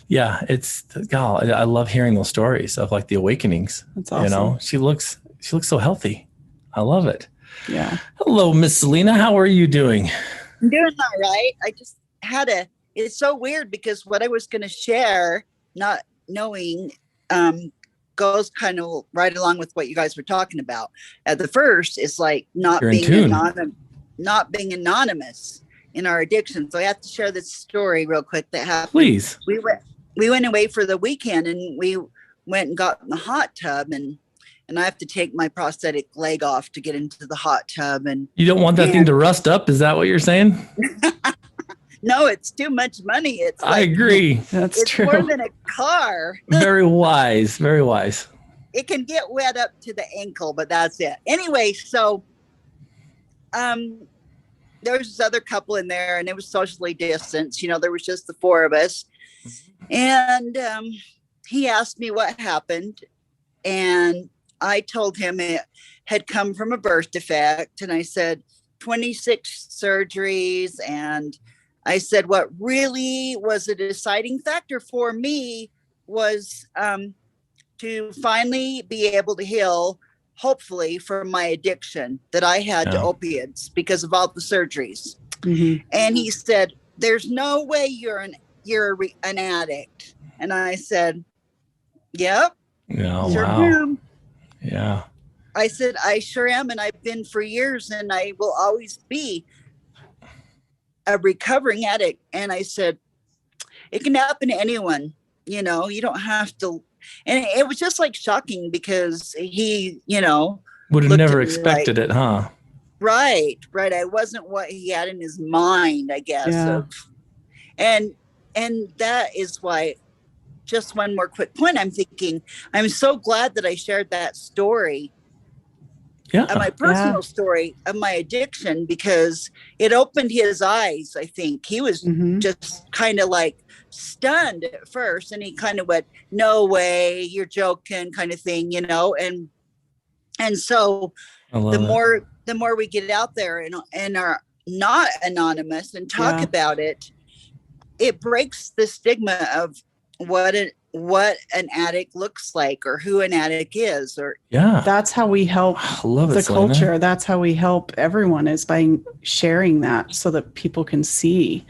Yeah, God, I love hearing those stories of like the awakenings. That's awesome. You know, she looks so healthy. I love it. Yeah. Hello, Miss Selena. How are you doing? I'm doing all right. I just it's so weird because what I was going to share, not knowing, goes kind of right along with what you guys were talking about. The first is like not You're in being tune. not being anonymous in our addiction. So I have to share this story real quick that happened. Please. We went away for the weekend and we went and got in the hot tub and I have to take my prosthetic leg off to get into the hot tub. And You don't want that thing to rust up? Is that what you're saying? no, it's too much money. It's I like, agree. That's it's true. more than a car. Very wise. Very wise. It can get wet up to the ankle, but that's it. Anyway, so there was this other couple in there and it was socially distanced. You know, there was just the four of us. And he asked me what happened. And I told him it had come from a birth defect. And I said, 26 surgeries. And I said, what really was a deciding factor for me was to finally be able to heal, hopefully, from my addiction that I had to opiates because of all the surgeries. Mhm. And he said, there's no way you're an addict. And I said, yep, Oh, sure wow. am. Yeah. I said, I sure am. And I've been for years and I will always be a recovering addict. And I said, it can happen to anyone, you know, you don't have to. And it was just like shocking because he, you know, Would have looked never at me expected it, huh? right. I wasn't what he had in his mind, I guess. Yeah. And that is why, just one more quick point, I'm thinking, I'm so glad that I shared that story, Yeah. my personal story of my addiction, because it opened his eyes. I think he was Mhm. just kind of like stunned at first. And he kind of went, no way, you're joking, kind of thing, you know? And so I love the it. more we get out there and are not anonymous and talk Yeah. about it, it breaks the stigma of what an addict looks like or who an addict is. Or Yeah. That's how we help I love it, the Selena. culture. That's how we help everyone, is by sharing that so that people can see,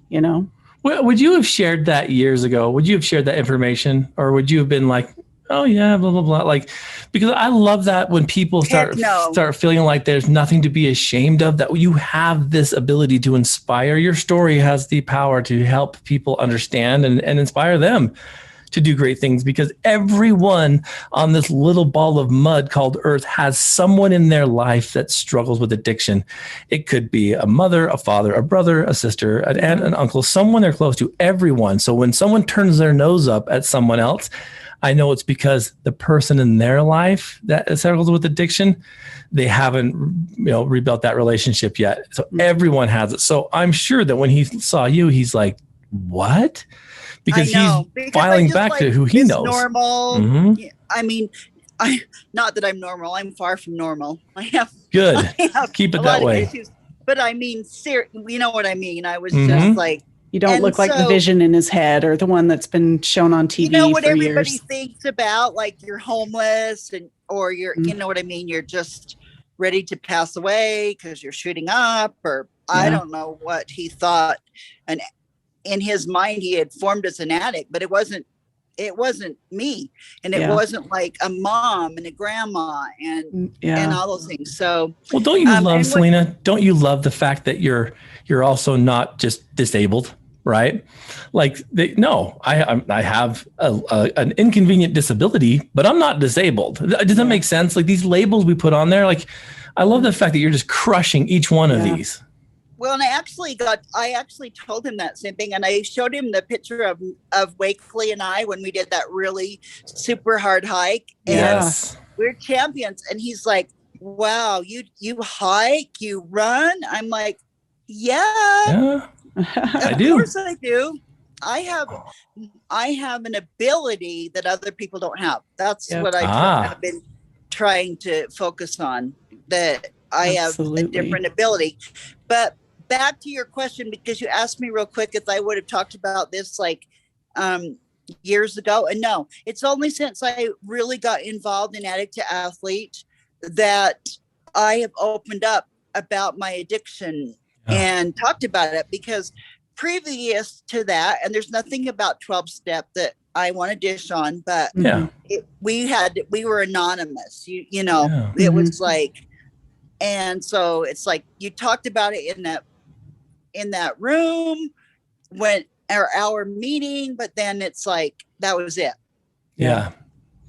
you know. Well, would you have shared that years ago? Would you have shared that information, or would you have been like, "Oh yeah, blah blah blah"? Like, because I love that when people Heck no. start feeling like there's nothing to be ashamed of. That you have this ability to inspire. Your story has the power to help people understand and inspire them to do great things, because everyone on this little ball of mud called Earth has someone in their life that struggles with addiction. It could be a mother, a father, a brother, a sister, an aunt, an uncle, someone they're close to, everyone. So when someone turns their nose up at someone else, I know it's because the person in their life that struggles with addiction, they haven't, rebuilt that relationship yet. So everyone has it. So I'm sure that when he saw you, he's like, what? Because he's filing back to who he knows. Normal. Mhm. Yeah, I mean, not that I'm normal. I'm far from normal. Good. I have Keep it a that lot way. of issues, but I mean, you know what I mean? I was Mhm. just like, You don't And look like the so- vision in his head or the one that's been shown on TV You know what for everybody years. thinks about, like you're homeless or you're, Mm. you know what I mean? You're just ready to pass away because you're shooting up, or I Yeah. don't know what he thought. And in his mind, he had formed as an addict, but it wasn't me. And it Yeah. wasn't like a mom and a grandma and Yeah. all those things. So, Well, don't you love, and Selena? Don't you love the fact that you're also not just disabled, right? Like, no, I have an inconvenient disability, but I'm not disabled. Does that make sense? Like these labels we put on there, like I love the fact that you're just crushing each one of these. Well, and I actually told him that same thing. And I showed him the picture of Wakely and I when we did that really super hard hike. And Yes. we're champions. And he's like, wow, you hike, you run. I'm like, yeah. I do. Of course I do. I have an ability that other people don't have. That's what I've been trying to focus on, that I Absolutely. have a different ability. But back to your question, because you asked me real quick if I would have talked about this like years ago. And no, it's only since I really got involved in Addict to Athlete that I have opened up about my addiction and talked about it, because previous to that, and there's nothing about 12-step that I want to dish on, but we were anonymous, you know, it was like, and so it's like, you talked about it in that room when our meeting, but then it's like, that was it. Yeah.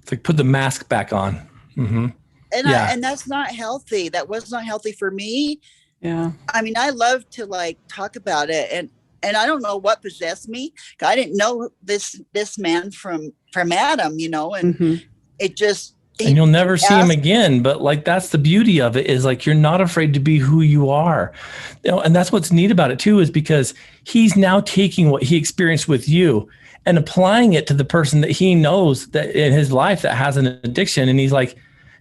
It's like, put the mask back on. Mm-hmm. And that's not healthy. That was not healthy for me. Yeah. I mean, I love to like talk about it, and I don't know what possessed me. I didn't know this man from Adam, you know, and it just, and you'll never see him again. But like, that's the beauty of it, is like, you're not afraid to be who you are, you know, and that's what's neat about it too, is because he's now taking what he experienced with you and applying it to the person that he knows that in his life that has an addiction. And he's like,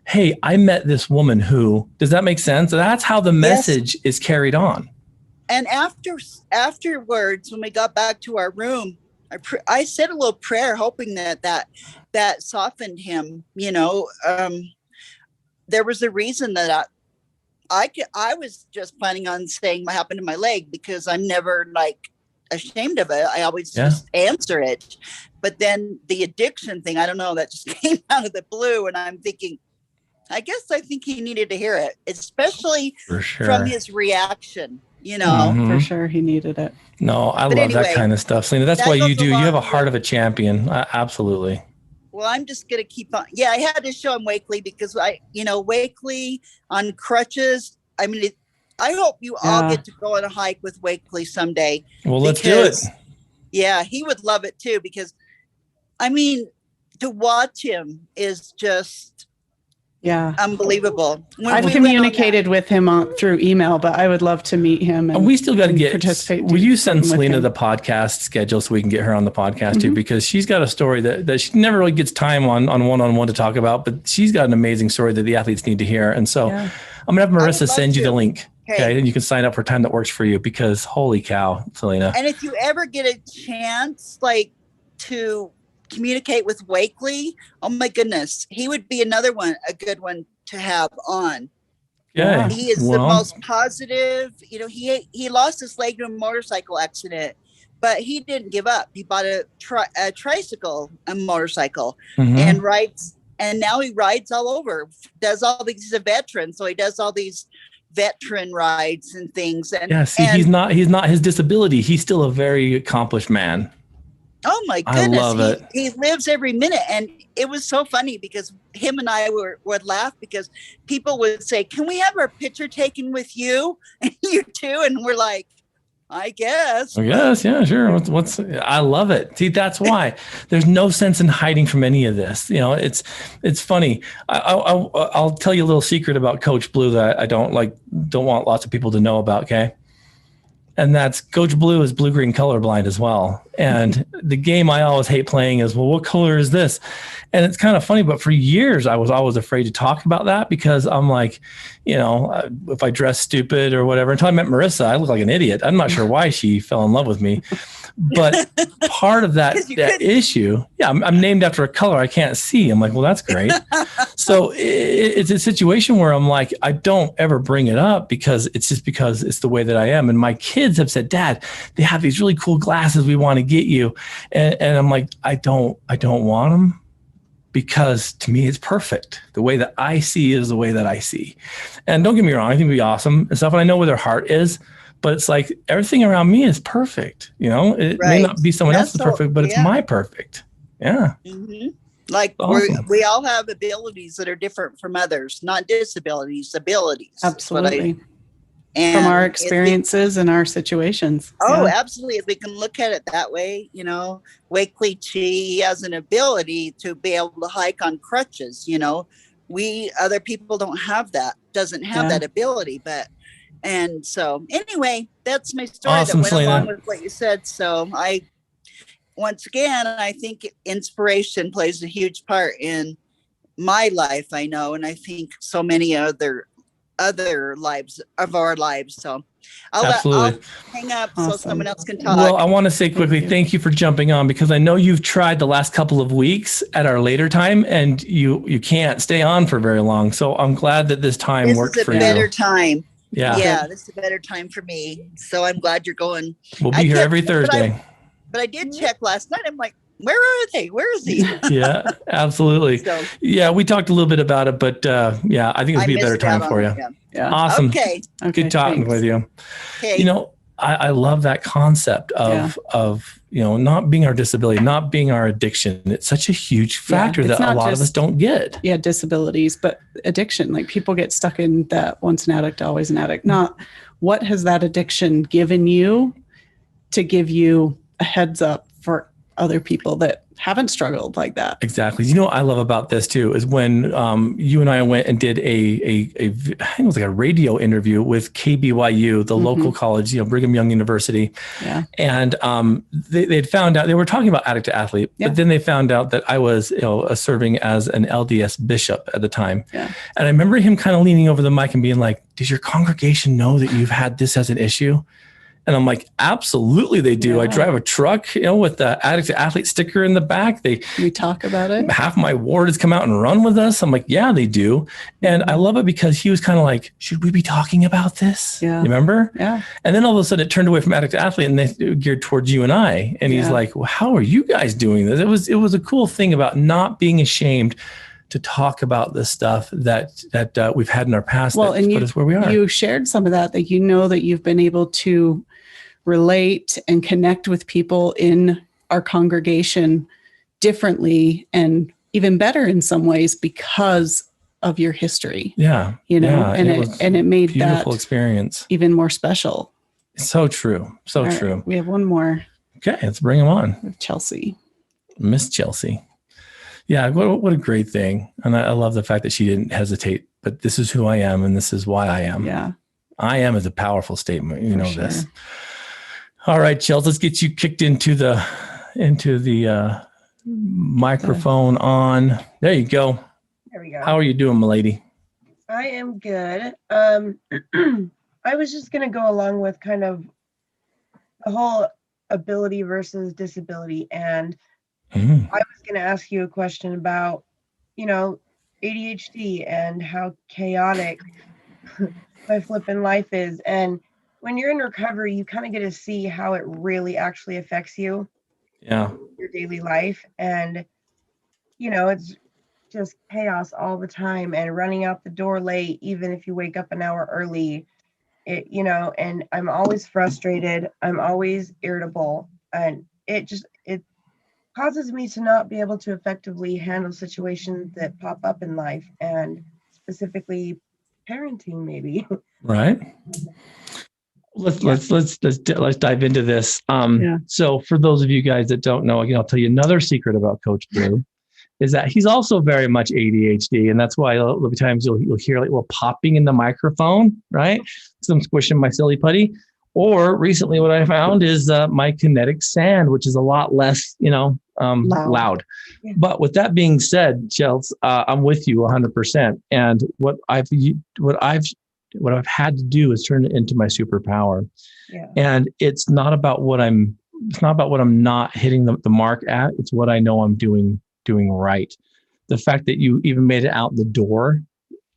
hey, I met this woman who, does that make sense? That's how the message is carried on. And afterwards, when we got back to our room, I said a little prayer, hoping that softened him. You know, there was a reason that I was just planning on saying what happened to my leg, because I'm never like ashamed of it. I always just answer it. But then the addiction thing, I don't know, that just came out of the blue, and I'm thinking, I think he needed to hear it, especially from his reaction. You know, for sure, he needed it. No, I love that kind of stuff, Selena. That's why you do. You have a heart of a champion. Absolutely. Well, I'm just going to keep on. Yeah, I had to show him Wakely, because Wakely on crutches. I mean, I hope you all get to go on a hike with Wakely someday. Well, let's do it. Yeah, he would love it too, because I mean, to watch him is just unbelievable. I've communicated with him through email, but I would love to meet him. And we still got to participate. Will you send Selena the podcast schedule so we can get her on the podcast too? Because she's got a story that she never really gets time on one-on-one to talk about, but she's got an amazing story that the athletes need to hear. And so I'm going to have Marissa send you the link. Okay. And you can sign up for a time that works for you, because holy cow, Selena. And if you ever get a chance, like, to communicate with Wakely, oh my goodness, he would be a good one to have on. Yeah, he is the most positive. You know, he lost his leg to a motorcycle accident, but he didn't give up. He bought a tricycle, a motorcycle, and rides, and now he rides all over. Does all these? He's a veteran, so he does all these veteran rides and things. And he's not his disability. He's still a very accomplished man. Oh my goodness. I love it. He lives every minute. And it was so funny, because him and I would laugh, because people would say, can we have our picture taken with you and you too? And we're like, I guess. Yes. Yeah, sure. I love it. See, that's why there's no sense in hiding from any of this. You know, it's funny. I'll tell you a little secret about Coach Blu that I don't want lots of people to know about. Okay. And that's Coach Blu is blue-green colorblind as well. And the game I always hate playing is, well, what color is this? And it's kind of funny, but for years I was always afraid to talk about that because I'm like, if I dress stupid or whatever. Until I met Marissa, I look like an idiot. I'm not sure why she fell in love with me. But part of that issue, I'm named after a color I can't see. I'm like, well, that's great. So it's a situation where I'm like, I don't ever bring it up because it's the way that I am. And my kids have said, Dad, they have these really cool glasses we want to get you. And I'm like, I don't want them because to me, it's perfect. The way that I see is the way that I see. And don't get me wrong, I think it'd be awesome and stuff. And I know where their heart is. But it's like everything around me is perfect. It may not be someone else's perfect, but it's my perfect. Yeah. Mm-hmm. Like awesome. we all have abilities that are different from others, not disabilities, abilities. Absolutely. And from our experiences and our situations. Oh, absolutely. If we can look at it that way, Wakely Chi has an ability to be able to hike on crutches. Other people doesn't have that ability, and so anyway, that's my story awesome, that went Selena. along with what you said. So I think inspiration plays a huge part in my life, I know, and I think so many other lives of our lives. So I'll hang up so someone else can talk. Well, I want to say quickly, thank you for jumping on because I know you've tried the last couple of weeks at our later time and you can't stay on for very long. So I'm glad that this time worked for you. This is a better time. Yeah, this is a better time for me. So I'm glad you're going. We'll be here every Thursday. But I did check last night. I'm like, where are they? Where is he? Yeah, absolutely. So, we talked a little bit about it, but I think it'll be a better time for you. Yeah. Awesome. Okay. Good talking with you. Okay. I love that concept of not being our disability, not being our addiction. It's such a huge factor that a lot of us don't get. Yeah, disabilities, but addiction. Like people get stuck in that once an addict, always an addict. Not what has that addiction given you to give you a heads up for other people that haven't struggled like that. Exactly. What I love about this too is when you and I went and did I think it was like a radio interview with KBYU, the local college, Brigham Young University. Yeah. And they'd found out, they were talking about Addict to Athlete, but then they found out that I was serving as an LDS bishop at the time. Yeah. And I remember him kind of leaning over the mic and being like, does your congregation know that you've had this as an issue? And I'm like, absolutely they do. I drive a truck, with the Addict to Athlete sticker in the back. We talk about it. Half my ward has come out and run with us. I'm like, yeah, they do. And I love it because he was kind of like, should we be talking about this? Yeah. You remember? Yeah. And then all of a sudden it turned away from Addict to Athlete and they geared towards you and I. And he's like, well, how are you guys doing this? It was a cool thing about not being ashamed to talk about the stuff that we've had in our past. Well, and put us where we are. You shared some of that that you've been able to relate and connect with people in our congregation differently and even better in some ways because of your history. Yeah. And it made that beautiful experience even more special. So true. So true. Right, we have one more. Okay. Let's bring him on. Chelsea. Miss Chelsea. Yeah. What a great thing. And I love the fact that she didn't hesitate, but this is who I am. And this is why I am. Yeah. I am is a powerful statement. This. All right, Chels, let's get you kicked into the microphone on. There you go. There we go. How are you doing, my lady? I am good. I was just going to go along with kind of the whole ability versus disability. And I was going to ask you a question about, ADHD and how chaotic my flipping life is. And when you're in recovery, you kind of get to see how it really actually affects you. Yeah. Your daily life. And, it's just chaos all the time and running out the door late, even if you wake up an hour early, and I'm always frustrated. I'm always irritable. And it causes me to not be able to effectively handle situations that pop up in life, and specifically parenting, maybe. Right. Let's dive into this. So for those of you guys that don't know, again, I'll tell you another secret about Coach Blu is that he's also very much ADHD. And that's why a lot of times you'll hear like a little popping in the microphone, right? So I'm squishing my silly putty. Or recently what I found is my kinetic sand, which is a lot less, loud. Yeah. But with that being said, Chels, I'm with you 100%. And what I've had to do is turn it into my superpower. Yeah. And it's not about what I'm not hitting the mark at. It's what I know I'm doing right. The fact that you even made it out the door,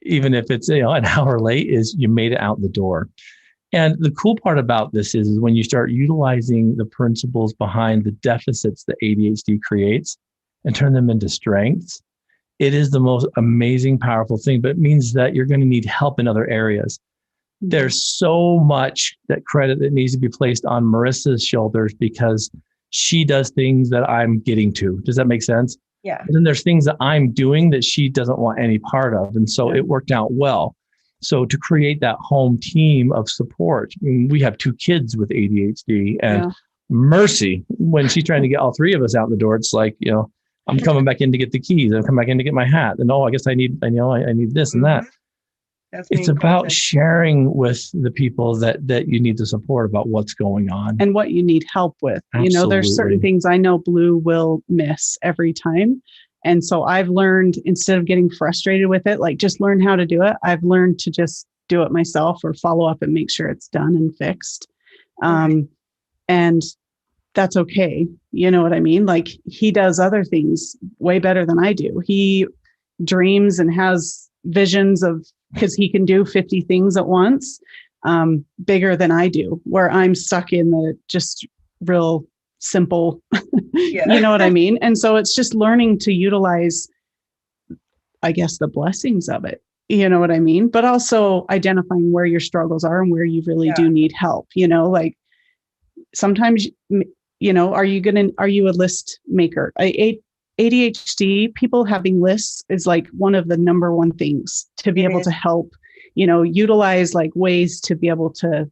even if it's an hour late, is you made it out the door. And the cool part about this is when you start utilizing the principles behind the deficits that ADHD creates and turn them into strengths, it is the most amazing, powerful thing. But it means that you're going to need help in other areas. There's so much that credit that needs to be placed on Marissa's shoulders because she does things that I'm getting to. Does that make sense? Yeah. And then there's things that I'm doing that she doesn't want any part of. And so it worked out well. So to create that home team of support, we have 2 kids with ADHD, and mercy, when she's trying to get all 3 of us out the door, it's like, I'm coming back in to get the keys. I'm coming back in to get my hat. And I guess I need this and that. It's about sharing with the people that you need the support about what's going on. And what you need help with. Absolutely. There's certain things I know Blue will miss every time. And so I've learned, instead of getting frustrated with it, like just learn how to do it. I've learned to just do it myself or follow up and make sure it's done and fixed. And that's okay. You know what I mean? Like he does other things way better than I do. He dreams and has visions of, because he can do 50 things at once, bigger than I do, where I'm stuck in the just real simple, you know what I mean? And so it's just learning to utilize, I guess, the blessings of it, you know what I mean? But also identifying where your struggles are and where you really do need help, like sometimes, are you a list maker? ADHD, people having lists is like one of the number one things to be able to help, utilize like ways to be able to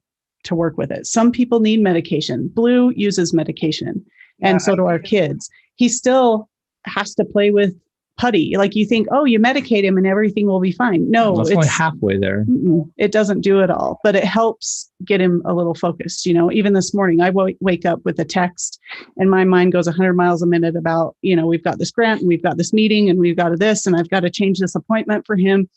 work with it. Some people need medication. Blue uses medication, and so do our kids. He still has to play with putty. Like you think, oh, you medicate him and everything will be fine. No, it's only halfway there. It doesn't do it all, but it helps get him a little focused. Even this morning, I wake up with a text and my mind goes 100 miles a minute about, we've got this grant and we've got this meeting and we've got this, and I've got to change this appointment for him.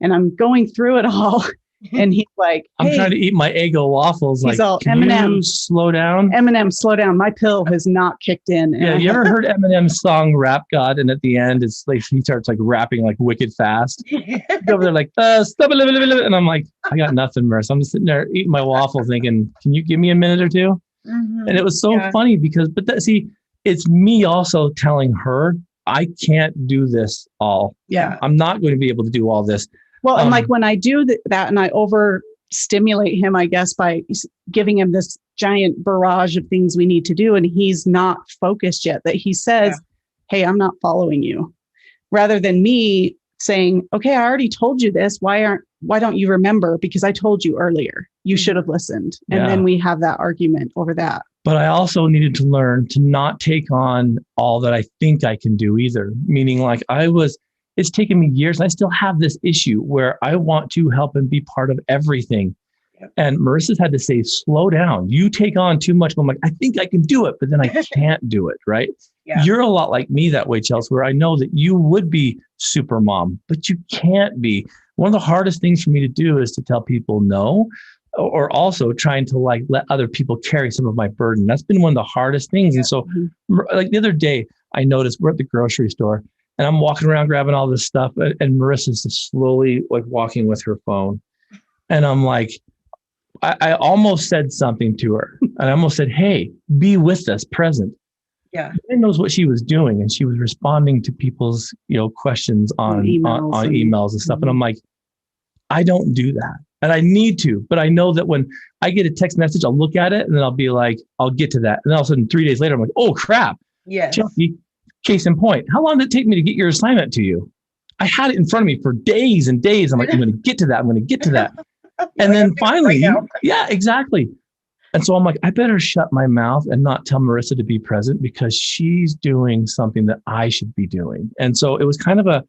And I'm going through it all. And he's like, hey, I'm trying to eat my Eggo waffles. He's like, all, can Eminem, you slow down? Eminem, slow down. My pill has not kicked in. Yeah, you ever heard Eminem's song Rap God? And at the end, it's like he starts like rapping like wicked fast. He's over there like, and I'm like, I got nothing, Marissa. I'm just sitting there eating my waffle thinking, can you give me a minute or two? And it was so funny because, it's me also telling her, I can't do this all. Yeah. I'm not going to be able to do all this. Well, and like when I do that and I overstimulate him, I guess, by giving him this giant barrage of things we need to do, and he's not focused yet, that he says, hey, I'm not following you. Rather than me saying, okay, I already told you this. Why don't you remember? Because I told you earlier, you should have listened. And then we have that argument over that. But I also needed to learn to not take on all that I think I can do either. Meaning like it's taken me years. I still have this issue where I want to help and be part of everything. And Marissa's had to say, slow down. You take on too much. I'm like, I think I can do it, but then I can't do it. Right. You're a lot like me that way, Chelsea, where I know that you would be super mom, but you can't be. One of the hardest things for me to do is to tell people no, or also trying to like let other people carry some of my burden. That's been one of the hardest things. And so like the other day, I noticed we're at the grocery store and I'm walking around grabbing all this stuff, and Marissa's just slowly like walking with her phone. And I'm like, I almost said something to her, and I almost said, hey, be with us, present. Yeah. She knows what she was doing, and she was responding to people's, questions on emails and stuff. And I'm like, I don't do that. And I need to, but I know that when I get a text message, I'll look at it and then I'll be like, I'll get to that. And then all of a sudden 3 days later, I'm like, oh crap. Yes. Chelsea, case in point, how long did it take me to get your assignment to you? I had it in front of me for days and days. I'm like, I'm going to get to that. I'm going to get to that. And then finally, yeah, exactly. And so I'm like, I better shut my mouth and not tell Marissa to be present because she's doing something that I should be doing. And so it was kind of I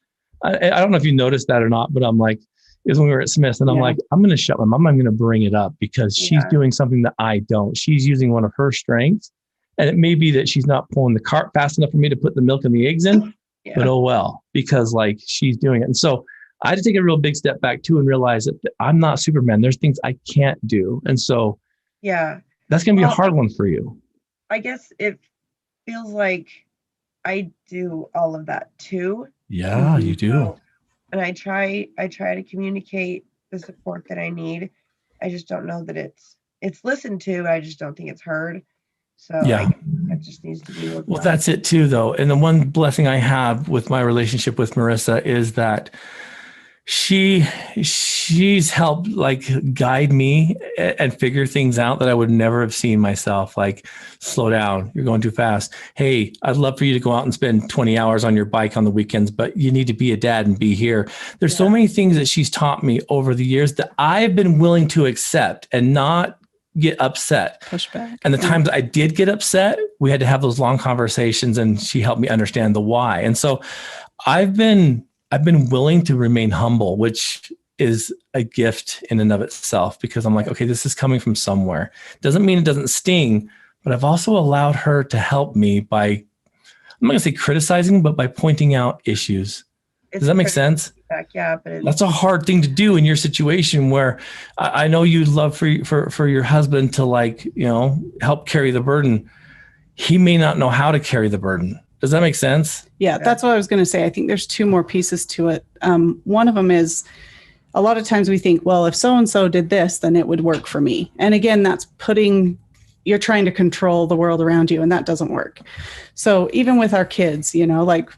don't know if you noticed that or not, but I'm like, is when we were at Smith's, and I'm Yeah. like, I'm going to shut my mom. I'm going to bring it up because she's doing something that I don't. She's using one of her strengths, and it may be that she's not pulling the cart fast enough for me to put the milk and the eggs in, but oh well, because like she's doing it. And so I had to take a real big step back too and realize that I'm not Superman. There's things I can't do. And so that's going to be a hard one for you. I guess it feels like I do all of that too. Yeah, you do. So, and I try to communicate the support that I need. I just don't know that it's listened to. I just don't think it's heard. So it just needs to be worked on. That's it too, though. And the one blessing I have with my relationship with Marissa is that she's helped like guide me and figure things out that I would never have seen myself. Like, slow down, you're going too fast. Hey, I'd love for you to go out and spend 20 hours on your bike on the weekends, but you need to be a dad and be here. There's so many things that she's taught me over the years that I've been willing to accept and not get upset. Push back. And the times I did get upset, we had to have those long conversations, and she helped me understand the why. And so I've been willing to remain humble, which is a gift in and of itself, because I'm like, okay, this is coming from somewhere. Doesn't mean it doesn't sting, but I've also allowed her to help me by, I'm not going to say criticizing, but by pointing out issues. Does that make sense? Yeah, but that's a hard thing to do in your situation where I know you'd love for your husband to, like, you know, help carry the burden. He may not know how to carry the burden. Does that make sense? Yeah, that's what I was going to say. I think there's two more pieces to it. One of them is a lot of times we think, well, if so-and-so did this, then it would work for me. And again, you're trying to control the world around you, and that doesn't work. So even with our kids, you know, like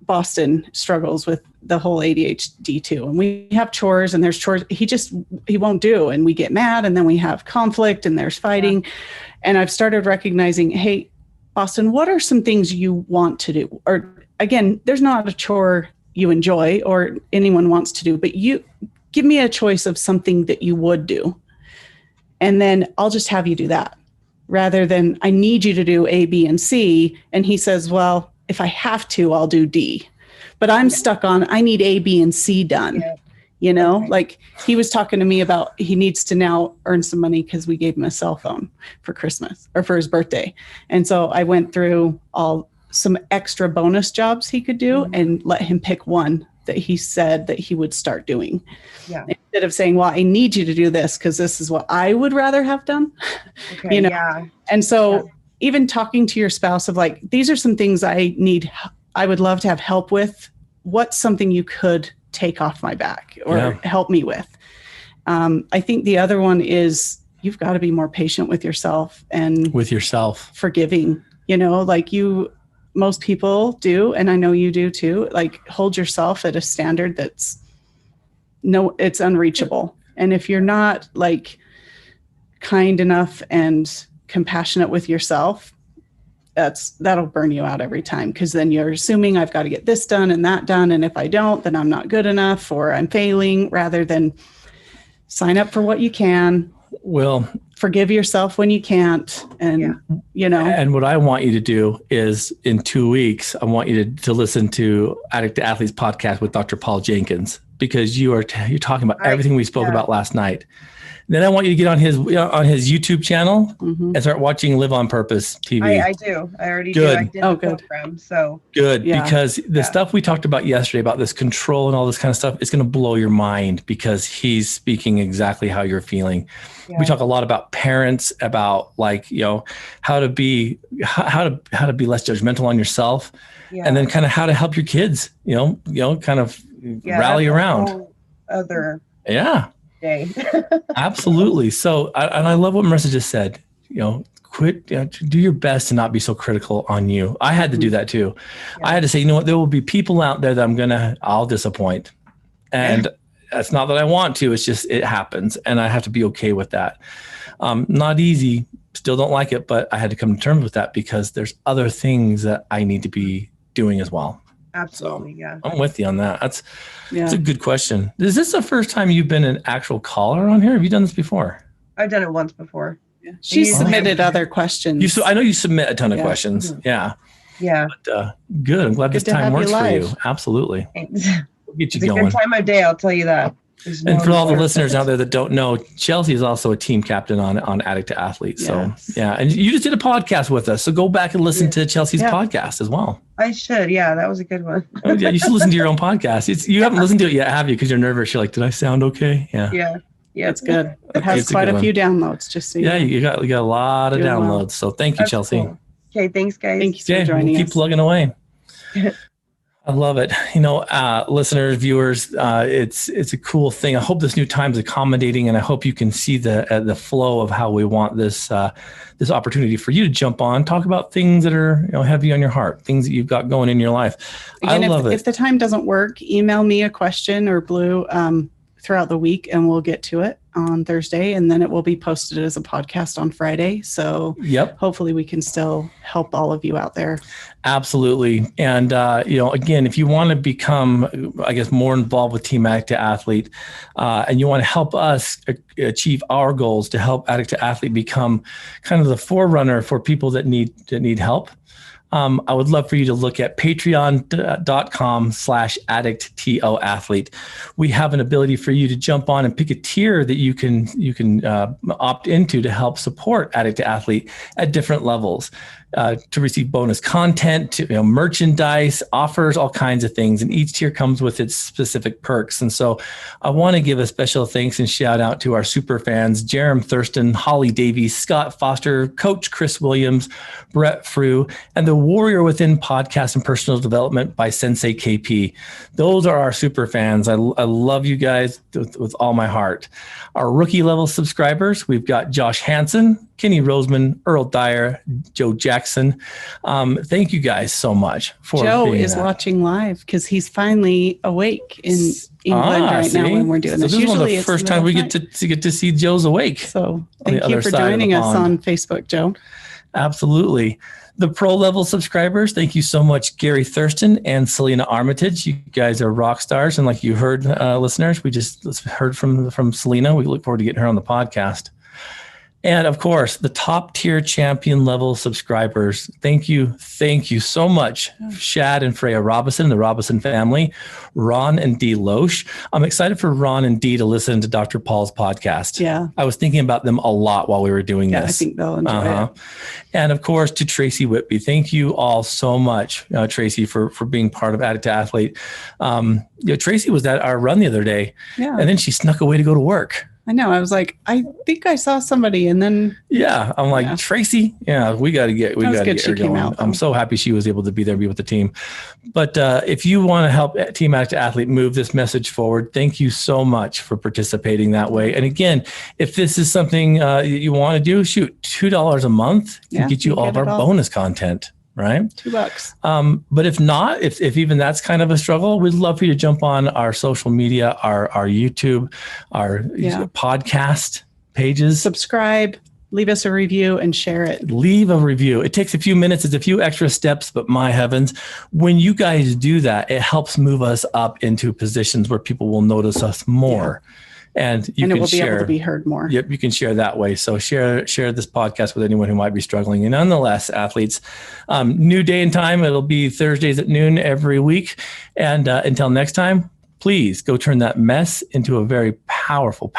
Boston struggles with the whole ADHD too. And we have chores, and there's chores he won't do. And we get mad, and then we have conflict, and there's fighting. Yeah. And I've started recognizing, hey, Boston, what are some things you want to do? Or again, there's not a chore you enjoy or anyone wants to do, but you give me a choice of something that you would do. And then I'll just have you do that, rather than I need you to do A, B, and C. And he says, well, if I have to, I'll do D. But I'm stuck on, I need A, B, and C done. Yeah. You know, like he was talking to me about he needs to now earn some money because we gave him a cell phone for Christmas or for his birthday. And so I went through some extra bonus jobs he could do and let him pick one that he said that he would start doing. Yeah. Instead of saying, well, I need you to do this because this is what I would rather have done. Okay, you know? Yeah. And so even talking to your spouse of like, these are some things I would love to have help with. What's something you could take off my back or help me with? I think the other one is you've got to be more patient with yourself and forgiving, you know, like most people do. And I know you do too, like hold yourself at a standard it's unreachable. And if you're not like kind enough and compassionate with yourself, that'll burn you out every time, because then you're assuming I've got to get this done and that done. And if I don't, then I'm not good enough or I'm failing, rather than sign up for what you can. Well, forgive yourself when you can't. And, you know. And what I want you to do is in 2 weeks, I want you to listen to Addict to Athletes podcast with Dr. Paul Jenkins, because you're talking about everything we spoke about last night. Then I want you to get on his YouTube channel and start watching Live on Purpose TV. I do. I already do. I did the program. So good. Yeah. Because the stuff we talked about yesterday about this control and all this kind of stuff is going to blow your mind, because he's speaking exactly how you're feeling. Yeah. We talk a lot about parents, about like, you know, how to be less judgmental on yourself, and then kind of how to help your kids, you know, kind of rally around. Day. Absolutely. So, and I love what Marissa just said, you know, do your best to not be so critical on you. I had to do that too. Yeah. I had to say, you know what, there will be people out there that I'll disappoint. And that's not that I want to, it's just, it happens. And I have to be okay with that. Not easy, still don't like it, but I had to come to terms with that, because there's other things that I need to be doing as well. Absolutely. So, I'm with you on that. That's a good question. Is this the first time you've been an actual caller on here? Have you done this before? I've done it once before. Yeah. She submitted other questions. I know you submit a ton of questions. Mm-hmm. Yeah. But good. I'm glad this time works for you. Absolutely. Thanks. We'll get you going. It's a good time of day, I'll tell you that. There's And no for all the better listeners fit. out there that don't know, Chelsea is also a team captain on Addict to Athlete. Yes. So yeah, and you just did a podcast with us. So go back and listen Yeah. to Chelsea's Yeah. podcast as well. I should. Yeah, that was a good one. Oh, yeah, you should listen to your own podcast. You haven't listened to it yet, have you? Because you're nervous. You're like, did I sound okay? Yeah. Yeah. Yeah. It's good. It has It's a quite good a one. few downloads, just so you Yeah, know. you got a lot of Doing downloads. well. So thank you, That's Chelsea. cool. Okay. Thanks, guys. Thank you for Okay, joining we'll keep us. plugging away. I love it. Listeners, viewers, it's a cool thing. I hope this new time is accommodating, and I hope you can see the flow of how we want this this opportunity for you to jump on, talk about things that are heavy on your heart, things that you've got going in your life. Again, I love it. if the time doesn't work, email me a question or Blue throughout the week, and we'll get to it on Thursday, and then it will be posted as a podcast on Friday. So Yep. hopefully we can still help all of you out there. Absolutely. And, again, if you want to become, I guess, more involved with Team Addict to Athlete, and you want to help us achieve our goals to help Addict to Athlete become kind of the forerunner for people that need help, I would love for you to look at patreon.com/addicttoathlete. We have an ability for you to jump on and pick a tier that you can opt into to help support Addict to Athlete at different levels. To receive bonus content, merchandise, offers, all kinds of things. And each tier comes with its specific perks. And so I want to give a special thanks and shout out to our super fans, Jerem Thurston, Holly Davies, Scott Foster, Coach Chris Williams, Brett Frew, and the Warrior Within podcast and personal development by Sensei KP. Those are our super fans. I love you guys with all my heart. Our rookie level subscribers, we've got Josh Hansen, Kenny Roseman, Earl Dyer, Joe Jackson. Thank you guys so much for Joe being is that. watching live because he's finally awake in England right see? now when we're doing So this. this is one of Usually the it's first middle time we of get night. to see Joe's awake. So the thank you other for side of the joining us pond. on Facebook, Joe. Absolutely. The pro level subscribers, thank you so much, Gary Thurston and Selena Armitage. You guys are rock stars. And like you heard, listeners, we just heard from Selena. We look forward to getting her on the podcast. And of course, the top tier champion level subscribers. Thank you so much, Shad and Freya Robinson, the Robinson family, Ron and Dee Loesch. I'm excited for Ron and Dee to listen to Dr. Paul's podcast. Yeah. I was thinking about them a lot while we were doing Yeah, this. I think they'll enjoy it. And of course, to Tracy Whitby. Thank you all so much, Tracy, for being part of Addict to Athlete. Tracy was at our run the other day, Yeah. and then she snuck away to go to work. I know. I was like, I think I saw somebody, and then Yeah, I'm like, Yeah. Tracy. Yeah, we got to get That was good her she came going. out, though. I'm so happy she was able to be there, be with the team. But if you want to help Team Addict to Athlete move this message forward, thank you so much for participating that way. And again, if this is something you want to do, shoot, $2 a month can Yeah, get you you all of get our it all. bonus content. Right. $2. But if not, if even that's kind of a struggle, we'd love for you to jump on our social media, our YouTube, our podcast pages. Subscribe, leave us a review, and share it. Leave a review. It takes a few minutes. It's a few extra steps, but my heavens, when you guys do that, it helps move us up into positions where people will notice us more. And you it can will be share, able to be heard more. Yep, you can share that way. So share this podcast with anyone who might be struggling. And nonetheless, athletes, new day and time. It'll be Thursdays at noon every week. And until next time, please go turn that mess into a very powerful